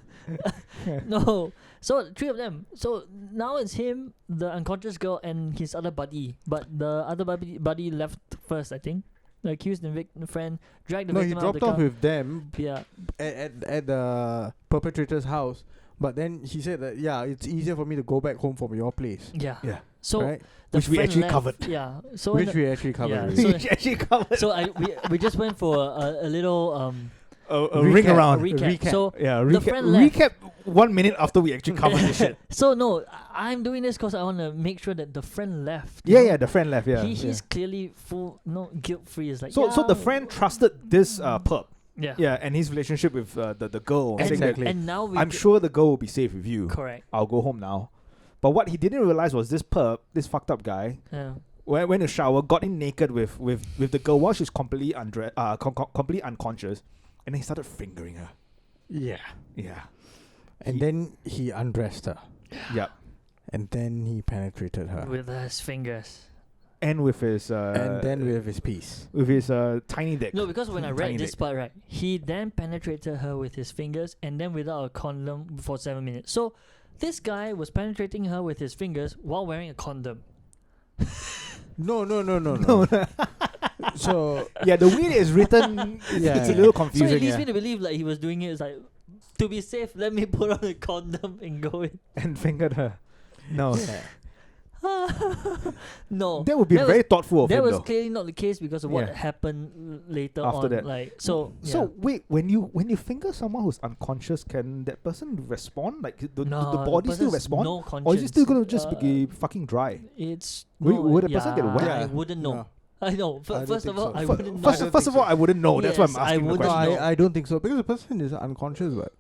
No. So three of them. So now it's him, the unconscious girl, and his other buddy. But the other buddy left first, I think. The accused and friend dragged the No, he victim out of dropped the off car. with them Yeah. at the perpetrator's house. But then he said that, yeah, it's easier for me to go back home from your place. Yeah. Yeah. So right? the Which we friend actually left. covered. Yeah. So Which we actually covered. yeah, already. so- actually covered so we just went for a little a ring Recap. around. recap. So Yeah, the friend left. recap 1 minute after we actually covered this shit. So no, I'm doing this because I want to make sure that the friend left. you Yeah, know? yeah, the friend left, yeah. He's clearly guilt free. It's like So the yeah, friend trusted this pup. Yeah. Yeah, and his relationship with the girl. And, saying that, Exactly. and now we I'm sure the girl will be safe with you. correct. I'll go home now. But what he didn't realize was this pup, this fucked up guy, Yeah. went to shower, got in naked with the girl while she's completely completely unconscious, and then he started fingering her. Yeah. Yeah. And then he undressed her. Yep. And then he penetrated her. With his fingers. And with his and then with his piece. with his tiny dick. No, because when I read Tiny this dick. part, right, he then penetrated her with his fingers and then without a condom for 7 minutes. So this guy was penetrating her with his fingers while wearing a condom. No. No. So Yeah, the way it's written, Yeah. it's a little So confusing. it leads yeah. me to believe like he was doing it. It's like, to be safe, let me put on a condom and go in. And fingered her. No. yeah. No. That would be That very thoughtful of That him, was though. clearly not the case because of what Yeah. happened later After on. that. Like so. So wait, when you finger someone who's unconscious, can that person respond? Like the no, body still person's respond, no or is it conscience. still gonna just be fucking dry? It's Would a person get wet? I Yeah. wouldn't know. No. I know. I don't First of think all, so. I Fir- wouldn't know. First, don't first think of all, so. I wouldn't know. That's why I'm Yes, I asking the would No, question. know. I don't think so because the person is unconscious, but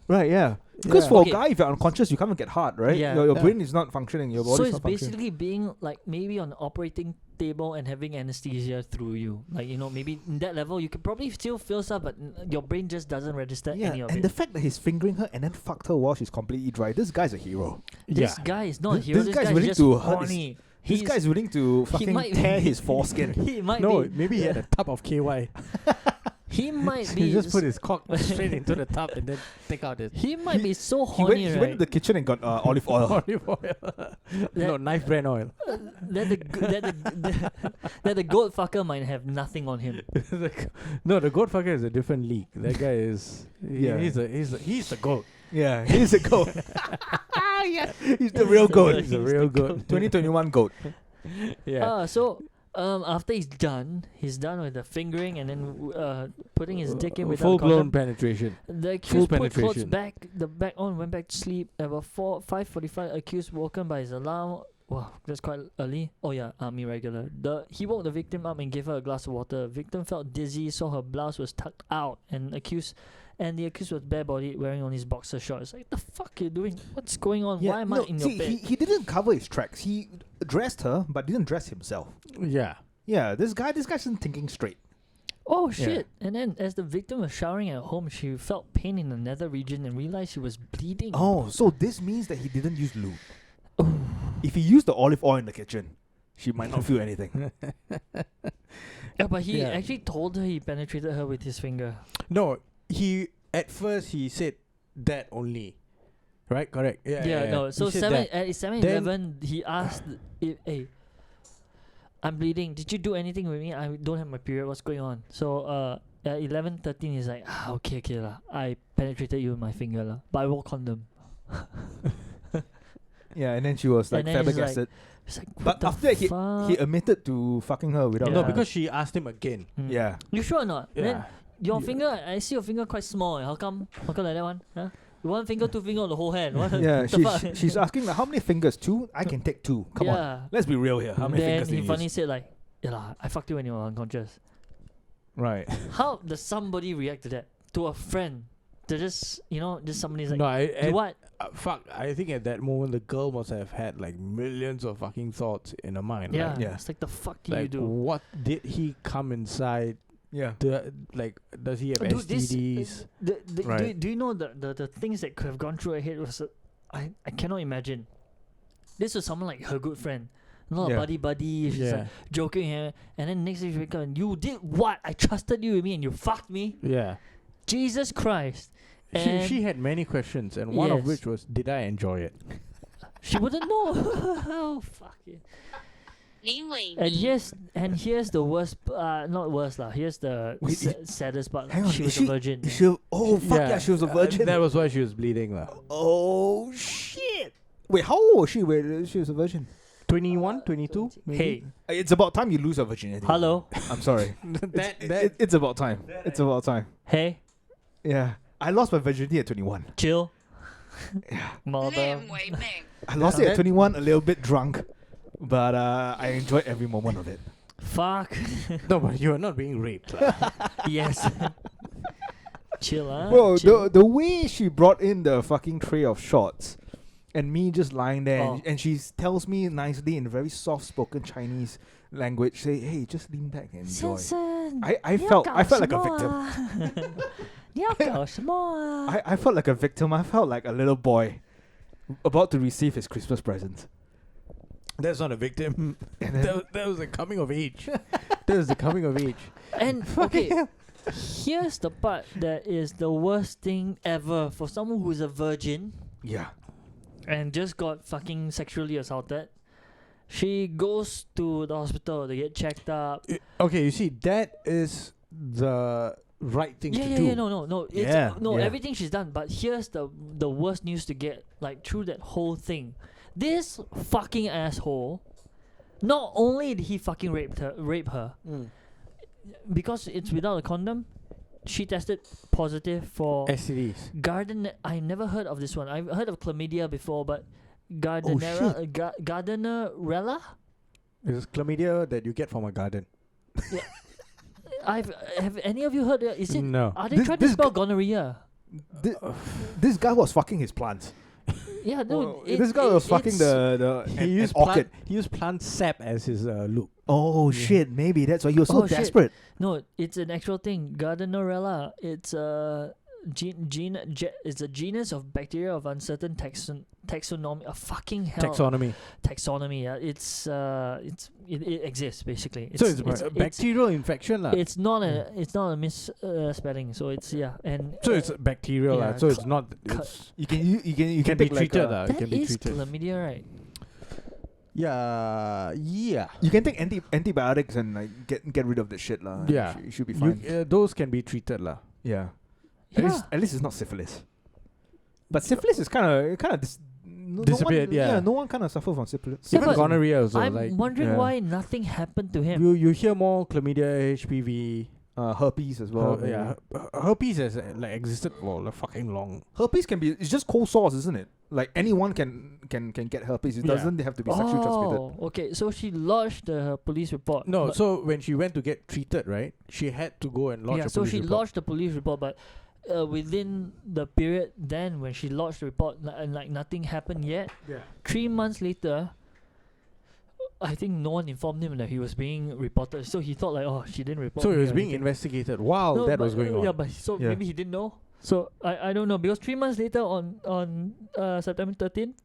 Right? Yeah. Because Yeah. for Okay. a guy, if you're unconscious, you can't even get hard, right? Yeah. Your Yeah. brain is not functioning. Your So body's it's not functioning. basically being like maybe on the operating table and having anesthesia through you. Like maybe in that level you could probably still feel stuff, but your brain just doesn't register Yeah, any of and it. the fact that he's fingering her and then fucked her while she's completely dry. This guy's a hero. This guy is not a This- hero. this This guy's guy is willing just to hurt his- horny. This guy's willing to fucking might tear be- his foreskin. He might no, be. maybe he had a tub of KY. He might be. He just put his cock straight into the tub and then take out his He might be so He horny, went right? to the kitchen and got olive oil. olive oil. No, knife brand oil. that the goat fucker might have nothing on him. No, the goat fucker is a different league. That guy is Yeah. he's the goat. Yeah, he's a goat. Yeah, he's the real goat. He's a real goat. 2021 goat. Yeah. So after he's done with the fingering and then putting his dick in without full a condom. blown penetration. The accused put clothes penetration. back, the back on, went back to sleep. About 5:45, accused woken by his alarm wow, that's quite early. Oh yeah, army regular. He woke the victim up and gave her a glass of water. Victim felt dizzy, saw her blouse was tucked out, and the accused was bare-bodied, wearing on his boxer shorts. Like, the fuck are you doing? What's going on? Why am I in your bed? He didn't cover his tracks. He dressed her, but didn't dress himself. Yeah. Yeah, this guy isn't thinking straight. Oh shit! And then, as the victim was showering at home, she felt pain in the nether region and realized she was bleeding. Oh, so this means that he didn't use lube. If he used the olive oil in the kitchen, she might not feel anything. Yeah, but he actually told her he penetrated her with his finger. No, at first he said that only. Right? Correct. Yeah. No. So He said that. at 7-11, he asked, "Hey, I'm bleeding. Did you do anything with me? I don't have my period. What's going on?" So at 11:13, he's like, okay lah. I penetrated you with my finger lah, but I wore condom. Yeah, and then she was like And then he's flabbergasted. It's like, But after that, he admitted to fucking her without. No, Yeah. because she asked him again. Yeah. You sure or not? Yeah. Then your Yeah. finger, I see your finger quite small. How come like that one? Huh? One finger, two finger on the whole hand. What Yeah, the fuck? she's asking like, how many fingers? 2? I can take 2. Come on, Yeah. let's be real here. How many Then fingers he did you funny use? said like, yeah lah, I fucked you when you were unconscious. Right. How does somebody react to that? To a friend? To just somebody's like, No, you what? fuck. I think at that moment the girl must have had like millions of fucking thoughts in her mind. Yeah. Like, Yeah. It's like, the fuck do like you do? what did he come inside? Yeah. Does he have Dude, STDs? Right. Do you know the things that could have gone through her head was I cannot imagine. This was someone like her good friend. Not Yeah. a buddy. She's Yeah. like joking here, and then next day she wake up and you did what? I trusted you with me and you fucked me. Yeah. Jesus Christ. She And she had many questions, and one of Yes. which was, did I enjoy it? she wouldn't know. Oh fuck it. 林伟 And 明， here's the worst. Not worst lah. Here's the Wait, saddest part. Hang on, She is was a virgin. Oh fuck yeah, she was a virgin. That was why she was bleeding, lah. Oh shit. Wait, how old was she? Wait, she was a virgin. 21, 22? Hey, It's about time you lose your virginity. hello. I'm sorry. It's about time. It's about time. Hey, Yeah. I lost my virginity at 21. chill. Yeah. Mother. 练为命， I lost it at 21, a little bit drunk, but I enjoyed every moment of it. Fuck. No, but you are not being raped, lah. Yes. Chill, huh? Bro, Chill. the way she brought in the fucking tray of shots and me just lying there Oh. and she tells me nicely in very soft-spoken Chinese language, say, hey, just lean back and enjoy. 先生， I felt like a victim. 你要搞什么啊？ I felt like a victim. I felt like a little boy about to receive his Christmas present. That's not a victim. And then, That was a coming of age. That was the coming of age. And okay, here's the part that is the worst thing ever for someone who's a virgin yeah. and just got fucking sexually assaulted. She goes to the hospital to get checked up. Okay, you see, that is the right thing to do. No. It's, Yeah, yeah. everything she's done. But here's the worst news to get, like, through that whole thing. This fucking asshole, not only did he fucking rape her, because it's without a condom, she tested positive for STDs. I never heard of this one. I've heard of chlamydia before, but Gardnerella? It's chlamydia that you get from a garden. Have any of you heard? Is it? No. Are they This- trying to this spell gonorrhea? This guy was fucking his plants. Yeah, no. This guy was fucking it's- an orchid. He used plant sap as his lube. Oh Yeah. shit, maybe that's why he was so Oh, shit. desperate. No, it's an actual thing. Gardnerella. It's a it's a genus of bacteria of uncertain taxonomy. Fucking hell. Taxonomy. Yeah, it exists basically. So it's a bacterial infection, lah. It's not a misspelling. So it's and So it's bacterial, lah. yeah, So it's not. cu- It's, You can can be take like treated, lah. It that can be is treated. chlamydia, right? Yeah. You can take antibiotics and like get rid of the shit lah. Yeah. You should be fine. Those can be treated, lah. Yeah. Yeah. At least it's not syphilis. But syphilis is kind of Disappeared, yeah. No one kind of suffer from syphilis. Yeah, Even but gonorrhea also. I'm like wondering yeah. why nothing happened to him. you hear more chlamydia, HPV. herpes as well. Herpes has like existed for like fucking long. Herpes can be, it's just cold sores, isn't it? Like anyone can get herpes. It Yeah. doesn't have to be sexually transmitted. Oh, okay. So she lodged the police report. No, but- so when she went to get treated, right, she had to go and lodge a so police she report. lodged the police report, but within the period then when she lodged the report and like nothing happened yet. Yeah. 3 months later, I think no one informed him that he was being reported. So he thought like, oh, she didn't report. So me he was or being anything. investigated while No, that but, was going on. Yeah, but so Yeah. maybe he didn't know. So I don't know, because 3 months later on September 13th,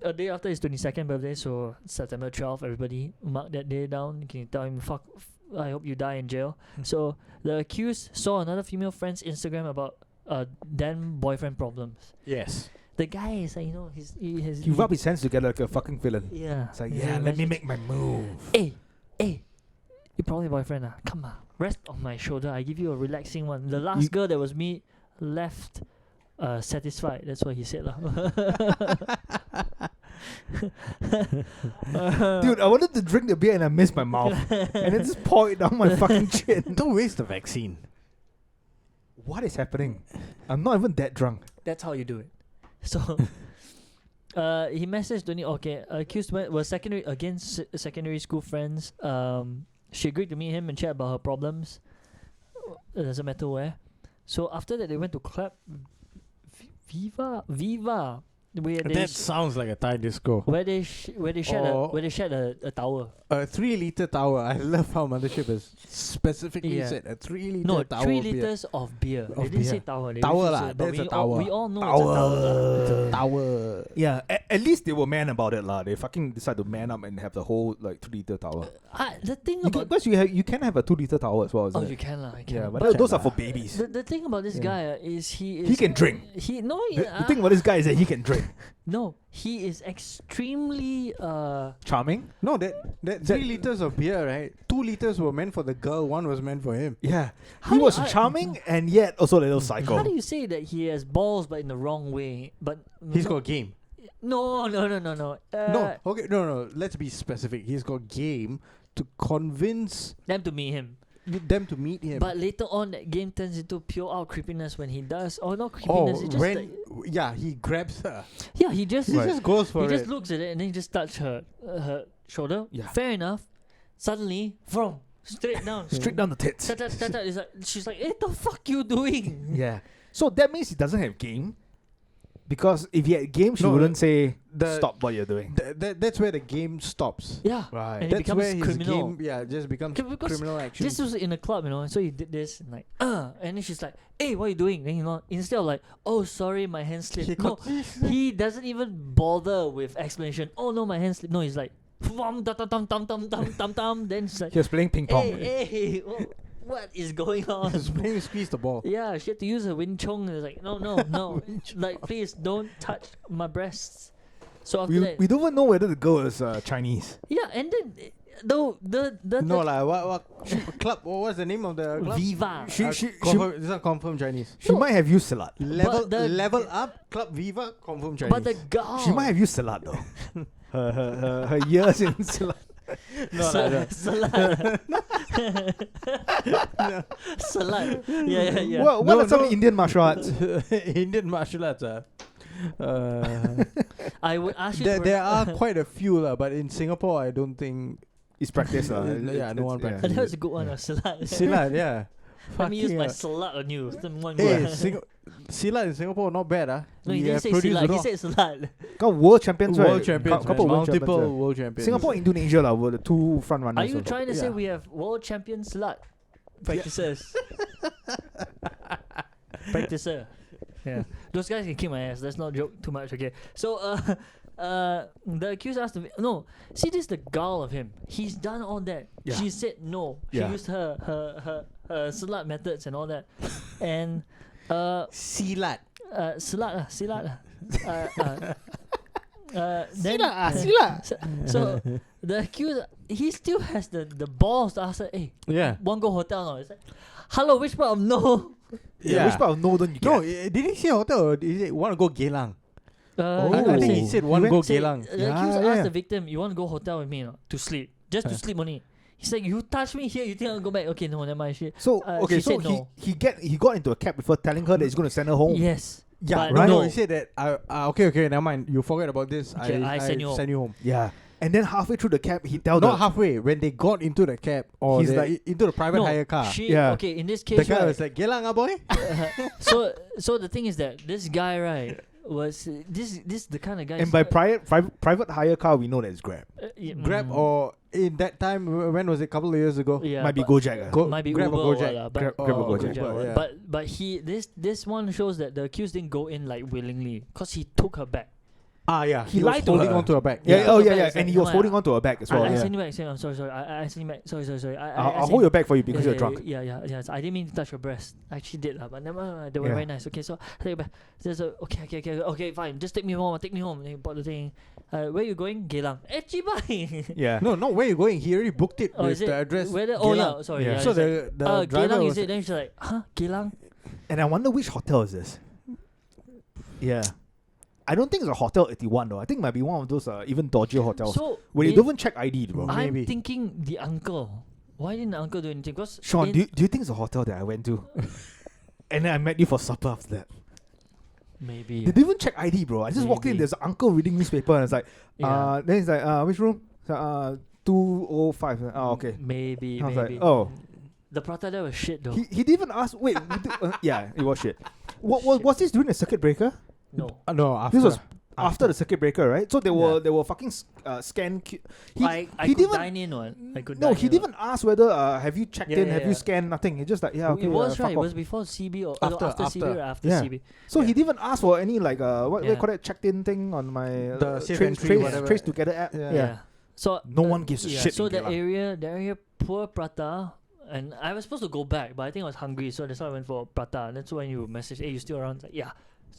a day after his 22nd birthday, so September 12th, everybody mark that day down. Can you tell him, I hope you die in jail. So the accused saw another female friend's Instagram about then boyfriend problems. Yes. The guy is like, He rub his hands together like a fucking villain. Yeah. It's like, He's yeah, like, let me imagine- make my move. Hey, you probably boyfriend come on, rest on my shoulder. I give you a relaxing one. The last girl that was me left satisfied. That's what he said lah. Dude, I wanted to drink the beer and I missed my mouth. And it just poured it down my fucking chin. Don't waste the vaccine. What is happening? I'm not even that drunk. That's how you do it. So he messaged Tony. Okay, accused was secondary school friends. She agreed to meet him and chat about her problems. It doesn't matter where. So after that, they went to club Viva. That sounds like a Thai disco. Where they shared a tower. A 3 liter tower. I love how Mothership has specifically Yeah. said a 3 liter No, tower. 3 of beer. liters of beer. Of They didn't say beer. tower. They Tower refused lah, it, but that's a we tower. all know it's a tower lah. It's a tower. Yeah, at least they were man about it lah. They fucking decide to man up and have the whole like 3 liter tower. The thing You can, about because you can have a 2 liter tower as well, isn't oh, it? you can lah. Yeah, but But those are for babies. the thing about this Yeah. guy is He can drink. He no. The thing about this guy is that he can drink. No, he is extremely Charming. No, that 3 liters of beer, right? 2 liters were meant for the girl, 1 was meant for him. Yeah. How He do was I- charming and yet also a little How psycho. do you say that he has balls but in the wrong way? But He's got game. no. No, okay, no. Let's be specific. He's got game to convince them to meet him. them to meet him. But later on, that game turns into pure out creepiness when he does. Or not creepiness. It's just like, he grabs her. yeah, he just He just goes for he it. just looks at it and then he just touches her shoulder. Yeah. Fair enough. Suddenly, from straight down. Straight down the tits. It's like, she's like, "What the fuck you doing?" Yeah. So that means he doesn't have game. Because if he had game, she No, wouldn't say the- stop what you're doing. That's where the game stops. Yeah. Right. And it That's becomes where his criminal. game, just becomes Because criminal action. This was in a club, so he did this and like, and then she's like, "Hey, what are you doing?" Then instead of like, "Oh, sorry, my hand slipped." He No, got- he doesn't even bother with explanation. "Oh no, my hand slipped." No, he's like, "Tam tam tam tam tam tam tam tam." Then she's like, He was playing ping pong. "Hey, what is going on?" He's playing squeeze the ball. Yeah, she had to use her Wing Chun. It's like, no, like please don't touch my breasts. So after that, We don't even know whether the girl is Chinese. yeah, and then the No lah. What club? What's the name of the club? Viva. This is confirm Chinese. She might have used Salat. Level up. Club Viva. Confirm Chinese. But the girl, She might have used Salat though. her years in Salat. Salad. Salad. Yeah. What No, are some no. Indian martial arts? Indian martial arts. I would ask you. There are quite a few lah, but in Singapore I don't think. It's practice. Yeah, no one practices. That was a good one. Salad. Silat, yeah. Let me use Fucking my hell. salad on you. One Hey, word. Silat in Singapore not bad No, he We didn't have say produced salad. a He lot- said salad. Got world champions, right? world champions, Couple man. world champions, multiple right? world champions. Singapore, Indonesia were the two front runners. Are you so- trying to say Yeah. we have world champion slut practices? Practicer. Yeah. Those guys can kick my ass. Let's not joke too much, okay? So the accused asked him, no, see, this is the gall of him. He's done all that. Yeah. She said no. She Yeah. used her slut methods and all that. And Silat. Silat. Then so the accused, he still has the balls to ask her, hey, Yeah. want go hotel now? It's like, hello, which part of no? Yeah. Which part of no don't you get? No, did he say hotel or did he say want to go Geylang? Oh. I think he said want to go Say, Geylang. the Yeah, accused yeah. asked the victim, you want to go hotel with me to sleep? Just to sleep only. He's like, you touch me here, you think I'll go back? Okay, no, never mind. So She so said no. he got into a cab with her, telling her that he's going to send her home. Yes. Yeah, But right. no. No, he said that. Okay, never mind. You forget about this. Okay, I send you home. Send you home. Yeah. And then halfway through the cab, he tells Not her. halfway. When they got into the cab or He's into the private No, hire car, Okay, in this case, the guy right, was like, "Gelang, boy." so the thing is that this guy, right, was this the kind of guy. And by private hire car, we know that it's Grab. Grab or in that time, when was it? A couple of years ago. yeah, Might be but- Gojek. might be Grab Uber or or Gojek. what lah, but Grab or Gojek Gojek. or what. Yeah. But this one shows that the accused didn't go in like willingly because he took her back. Yeah. He was lied to holding her. onto her back. Yeah. Oh Yeah. yeah. It's And like, he was no, holding onto her back as well. I Yeah. send you back. I'm sorry. I send you back. Sorry. I'll hold your back for you because you're drunk. Yeah. So I didn't mean to touch your breast. I actually did, but never mind. They were Yeah. very nice. Okay, so I take it back. So, okay, fine. Just take me home. Take me home. Then he bought the thing. Where you going? Geylang. Chibai. Yeah. No, where you going? He already booked it Oh, with is it? the address. Where the, Geylang. yeah, sorry. Yeah. Yeah, So it's like, the driver Geylang was is it? Then she's like, Geylang? And I wonder which hotel is this. Yeah. I don't think it's a Hotel 81 though. I think it might be one of those even dodgier hotels So where they if don't even check ID, bro. I'm Maybe. thinking the uncle. Why didn't the uncle do anything? Because Sean, in- do you think it's a hotel that I went to? And then I met you for supper after that. maybe. They didn't even check ID, bro. I just walked in, Maybe. there's an uncle reading newspaper and it's like, Yeah. then he's like, which room? So, 205. Oh, okay. Maybe. I was like, Maybe. oh. The prata there was shit though. He didn't even ask, wait, yeah, it was shit. Was this during the circuit breaker? No. No, after. This was after the circuit breaker, right? So Yeah. they were fucking scan. I he could didn't. dine in one. I could No, dine he in didn't even ask whether have you checked Yeah, in, yeah, have yeah. you scanned, nothing. He just like, yeah, okay. It was fuck right. It off. was before CB or After- after CB or after Yeah. CB. So Yeah. he didn't even ask for any like what they Yeah. call it checked in thing on my The safe trace, entry, trace, whatever. trace together app. Yeah. Yeah. So No one gives a shit So in the Geylang. area, poor prata, and I was supposed to go back, but I think I was hungry, so that's why I went for prata. And that's when you message, hey, you still around? It's like, yeah,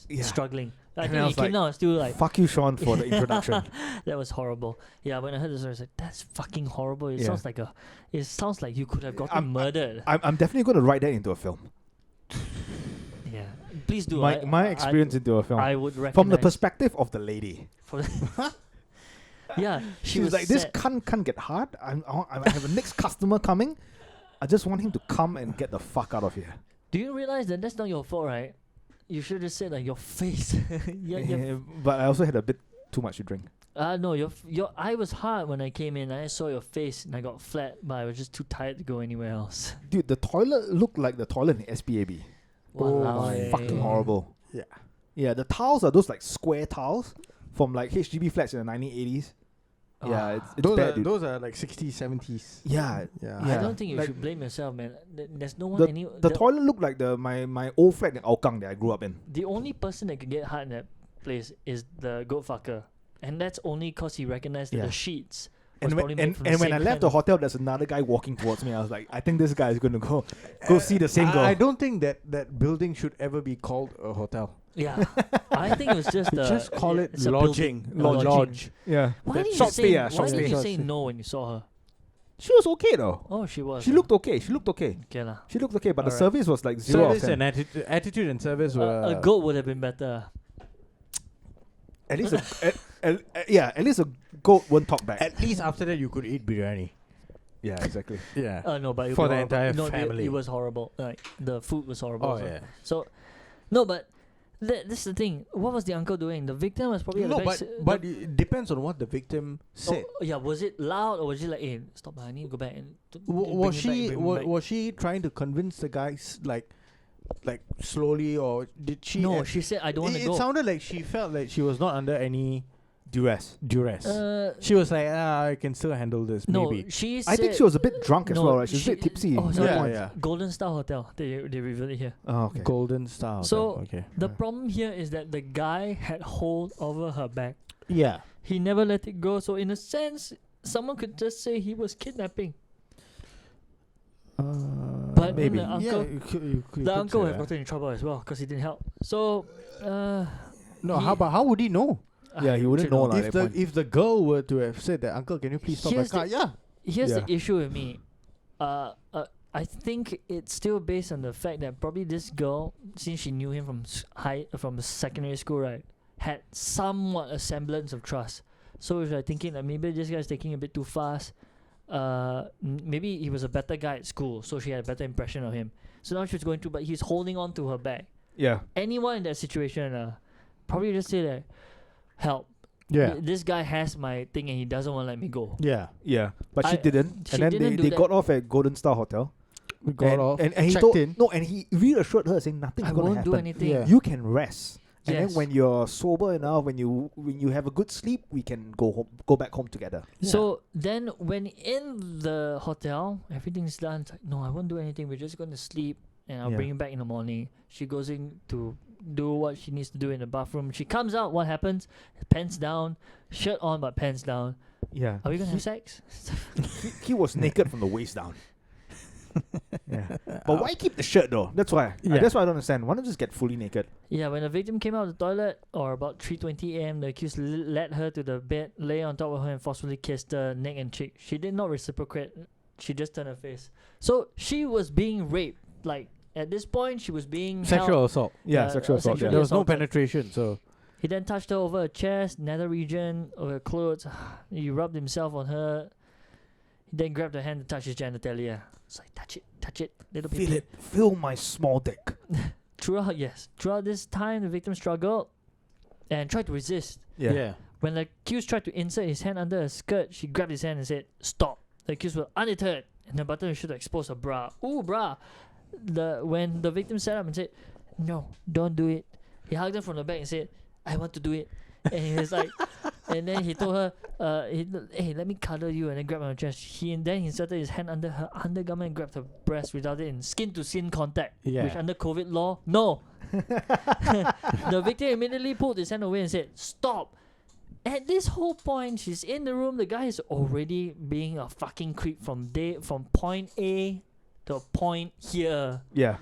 Yeah. struggling. I And think I he was came like, down, still like, Fuck you, Sean, for the introduction. that was horrible. Yeah, when I heard the story, I was like, that's fucking horrible. It Yeah. sounds like you could have gotten I'm- murdered. I'm definitely going to write that into a film. Yeah, please do. My experience into a film. I would recognize From the perspective of the lady. Yeah, She was was like, this sad. can't get hard. I have a next customer coming. I just want him to come and get the fuck out of here. Do you realize that that's not your fault, right? You should have said like your face. yeah. But I also had a bit too much to drink. No, your I was hard when I came in. I saw your face and I got flat, but I was just too tired to go anywhere else. Dude, the toilet looked like the toilet in SPAB. Walao Fucking eh. horrible. Yeah. Yeah, the tiles are those like square tiles from like HDB flats in the 1980s. Yeah, it's bad, dude. Those are like 60s, 70s. Yeah, Yeah. I Yeah. don't think you like- should blame yourself, man. There's no one. the toilet looked like my old flat in Aokang that I grew up in. The only person that could get hard in that place is the goat fucker, and that's only because he recognized that Yeah. the sheets. And was when, probably made and, from and the when I same left kind the of- hotel, there's another guy walking towards me. I was like, I think this guy is going to go see the same girl. I don't think that building should ever be called a hotel. Yeah, I think it was just Just call it it's a lodging. building, a lodging. Lodge. Yeah. Why did you Short say? stay, Why short did stay. you say no when you saw her? She was okay though. Oh, she was. She looked okay. She looked okay. okay lah. She looked okay, but the Alright. service was like 0 out of Service 10. and attitude and service were A goat would have been better. At least at least a goat won't talk back. At least after that you could eat biryani. Yeah, exactly. Yeah. No, but it For was the horrible. entire No, family. It was horrible. Like the food was horrible. Oh also. yeah. So, no, but this is the thing. What was the uncle doing? The victim was probably at the No, back. but it depends on what the victim said. Yeah, was it loud or was she like, "Hey, stop! I need to go back and." Was she trying to convince the guys like slowly, or did she? No, she said, "I don't want to It go." sounded like she felt like she was not under any Duress. She was like, I can still handle this. no, Maybe. she said. I think she was a bit drunk as no, well, right? She was a she- bit tipsy. Oh, sorry. Yeah, yeah. Golden Star Hotel. They revealed it here. Oh, okay. Golden Star. So, okay. The problem here is that the guy had hold over her back. Yeah. He never let it go. So in a sense, someone could just say he was kidnapping. But maybe. the uncle, you could the uncle say had that. gotten in trouble as well because he didn't help. So, No, he- how would he know? Yeah, he wouldn't you know lah. If if the girl were to have said that, Uncle, can you please stop the Here's car? Yeah. Here's Yeah. the issue with me. I think it's still based on the fact that probably this girl, since she knew him from secondary school, right, had somewhat a semblance of trust. So if you're thinking that maybe this guy's taking a bit too fast, maybe he was a better guy at school, so she had a better impression of him. So now she's going through, but he's holding on to her bag. Yeah. Anyone in that situation, probably just say that, help. Yeah. This guy has my thing and he doesn't want to let me go. Yeah. Yeah. But she didn't. she And then didn't do they that. got off at Golden Star Hotel. We got off. And he checked told in. no, and he reassured her saying nothing's I gonna won't happen. do anything. Yeah. You can rest. And Yes. then when you're sober enough, when you have a good sleep, we can go back home together. So then when in the hotel, everything's done. It's like, no, I won't do anything. We're just going to sleep and I'll Yeah. bring you back in the morning. She goes in to do what she needs to do in the bathroom. She comes out, what happens? Pants down, shirt on but pants down. Yeah. Are we going to have sex? He was naked from the waist down. Yeah. But why keep the shirt though? That's why. Yeah. That's why I don't understand. Why not just get fully naked? Yeah, when the victim came out of the toilet, or about 3:20 a.m., the accused led her to the bed, lay on top of her and forcefully kissed her neck and cheek. She did not reciprocate. She just turned her face. So she was being raped. Like, at this point, she was being Sexual held. assault. Yeah, Yeah, sexual assault. sexually Yeah. There was no assaulted. penetration, so He then touched her over her chest, nether region, over her clothes. He rubbed himself on her. He then grabbed her hand to touch his genitalia. It's like, touch it, little Feel baby. it. Feel my small dick. Throughout this time, the victim struggled and tried to resist. Yeah. When the accused tried to insert his hand under her skirt, she grabbed his hand and said, "Stop." The accused was undeterred, and the button was should expose her bra. Ooh, bra. When the victim sat up and said, "No, don't do it," he hugged her from the back and said, "I want to do it." And he was like, and then he told her, "Hey, let me cuddle you," and then grabbed her chest. He inserted his hand under her undergarment and grabbed her breast, resulting in skin-to-skin contact, Yeah. which under COVID law, no. The victim immediately pulled his hand away and said, "Stop." At this whole point, she's in the room. The guy is already being a fucking creep from point A to point here. Yeah.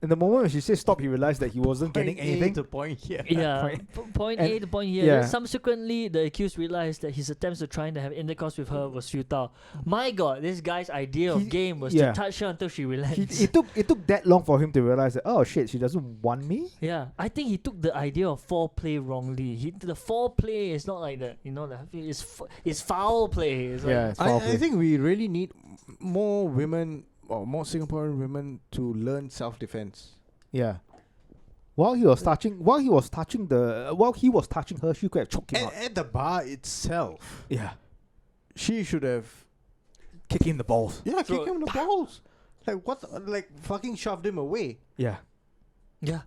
In the moment when she said stop, he realized that he wasn't getting anything. to point here. Yeah, Point- point and- A to point here. yeah. Then subsequently, the accused realized that his attempts to trying to have intercourse with her was futile. My God, this guy's idea of He- game was yeah. to touch her until she relents. It took that long for him to realize that, oh shit, she doesn't want me. Yeah, I think he took the idea of foreplay wrongly. The foreplay is not like that, it's foul play. It's like, Yeah, it's foul play. I think we really need more women or more Singaporean women to learn self-defense. Yeah. While he was touching her, she could have choked him out. At the bar itself, Yeah. she should have Kicking in the balls. kicked him in the balls. Like what? Like fucking shoved him away. Yeah. yeah.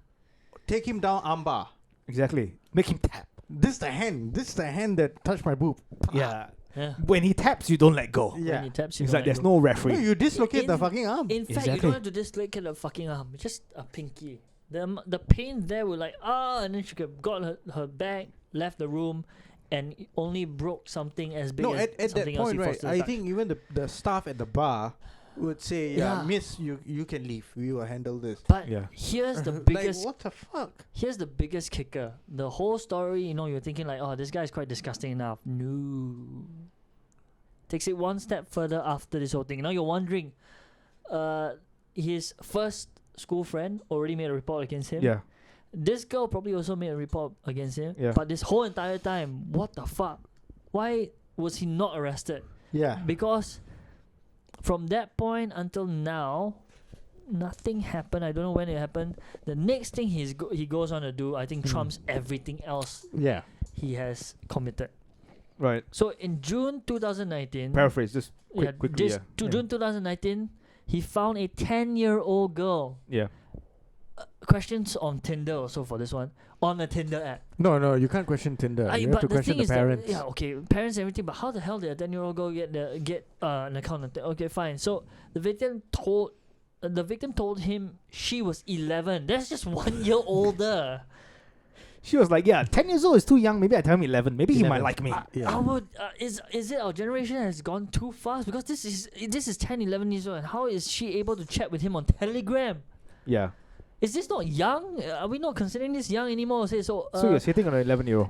Take him down armbar. Exactly. Make him tap. This the hand that touched my boob. Yeah. When he taps, you don't let go. When he taps, you It's don't like let there's go. no No, referee. you dislocate the In- fucking arm. In fact, you Exactly. don't have to dislocate the fucking arm. Just a pinky. The pain there were like, and then she could got her bag, left the room, and only broke something as big No, as at that something else point, he right? forced her to I touch. think even the staff at the bar would say, Yeah. Miss, you can leave. We will handle this. But Yeah. here's the Like, biggest what the fuck? Here's the biggest kicker. The whole story, you're thinking like, oh, this guy is quite disgusting enough. No. Takes it one step further after this whole thing. Now you're wondering, his first school friend already made a report against him. Yeah. This girl probably also made a report against him. Yeah. But this whole entire time, what the fuck? Why was he not arrested? Yeah. Because from that point until now, nothing happened. I don't know when it happened. The next thing he goes on to do, I think, trumps everything else Yeah. he has committed. Right. So in June 2019, Paraphrase, just quickly. June 2019, he found a 10-year-old girl. Yeah. Questions on Tinder also for this one, on a Tinder app. No, you can't question Tinder. You have But to the question thing the is parents. that, okay, parents and everything, but how the hell did a 10-year-old girl get an account? Okay, fine. So the victim told him she was 11. That's just 1 year older. She was like, yeah, 10 years old is too young. Maybe I tell him 11. Maybe he 11. might like me. Yeah. I would is it our generation has gone too fast? Because this is 10, 11 years old, and how is she able to chat with him on Telegram? Yeah. Is this not young? Are we not considering this young anymore? So you're hitting on an 11-year-old.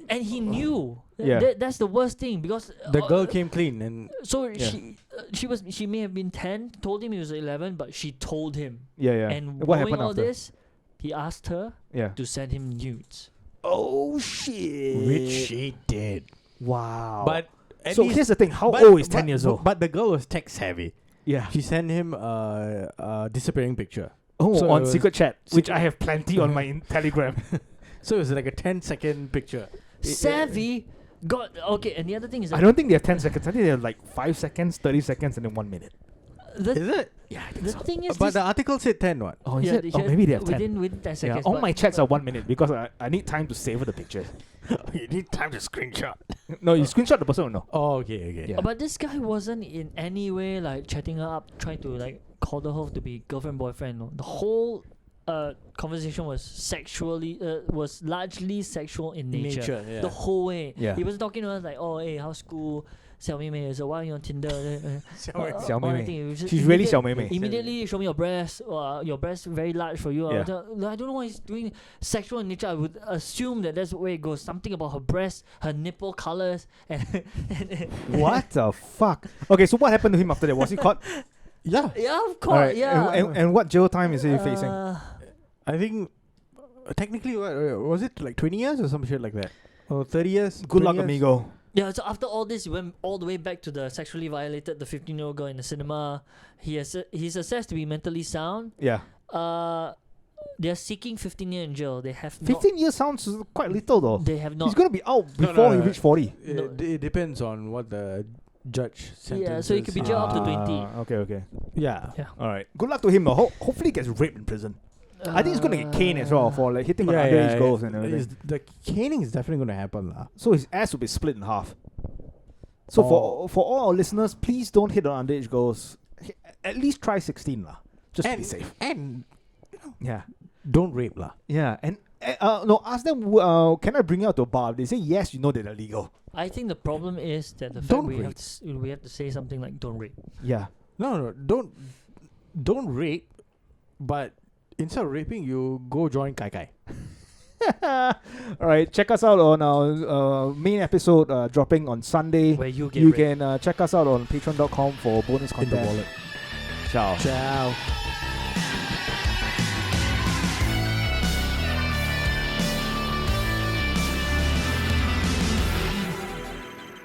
And he knew. Yeah. That's the worst thing, because The girl came clean and So Yeah. she may have been 10, told him he was 11, but she told him. Yeah. And what knowing happened all after? this, he asked her Yeah. to send him nudes. Oh shit. which she did. Wow. But At So least- here's the thing: how but- old is 10 but- years old? But the girl was tech savvy. Yeah. She sent him a disappearing picture. Oh, So it on was secret chat, which secret- I have plenty on my Telegram. So it was like a 10-second picture. Savvy got okay, and the other thing is I that don't think they have 10 seconds. I think they have like 5 seconds, 30 seconds, and then 1 minute. the, Is it? Yeah, I think the so. thing is But this, the article said 10 what? Oh, is yeah, it? Oh, maybe they have 10. within 10 Yeah, seconds. all but- my chats but- are 1 minute because I need time to savor the pictures. You need time to screenshot. No, you screenshot the person or no? Oh, okay. Yeah. But this guy wasn't in any way like chatting her up, trying to like call her to be girlfriend boyfriend. No. The whole conversation was was largely sexual in nature. yeah. The whole way. Yeah. He was talking to us like, oh, hey, how's school? Xiao Mei Mei, so why are you on Tinder? Xiao Mei Mei. anything. It was just She's really immediate- Xiao Mei Mei. Immediately show me your breast. Your breast very large for you. Yeah. I don't know why he's doing sexual in nature. I would assume that that's where it goes. Something about her breast, her nipple colors, and What the fuck? Okay, so what happened to him after that? Was he caught? Yeah. yeah, of course, Alright, yeah. And what jail time is he facing? I think technically, what, was it like 20 years or some shit like that? Or 30 years? Good 20 luck, years? amigo. Yeah, so after all this, he went all the way back to the sexually violated the 15-year-old girl in the cinema. He's assessed to be mentally sound. Yeah. They're seeking 15 years in jail. They have 15 years sounds quite little though. Not. They have not. He's going to be out No, before no, he no. reaches 40. No. It depends on what the judge sentences. Yeah, so he could be jailed up to 20. Okay. Yeah. Yeah. All right. Good luck to him though. Hopefully he gets raped in prison. I think he's going to get caned as well for like hitting on underage girls and everything. The caning is definitely going to happen. lah. So his ass will be split in half. So for all our listeners, please don't hit on underage girls. At least try 16 lah, just to be safe. And Yeah. don't rape. lah. Yeah. And no, ask them, can I bring you out to a bar? If they say yes, you know they're illegal. I think the problem is that the fact Don't we have, rape. we have to say something like don't rape. Yeah. No, don't rape, but instead of raping, you go join Kai Kai. All right, check us out on our main episode dropping on Sunday. Where you get You raped. can check us out on patreon.com for bonus In the content. wallet. Ciao. Ciao.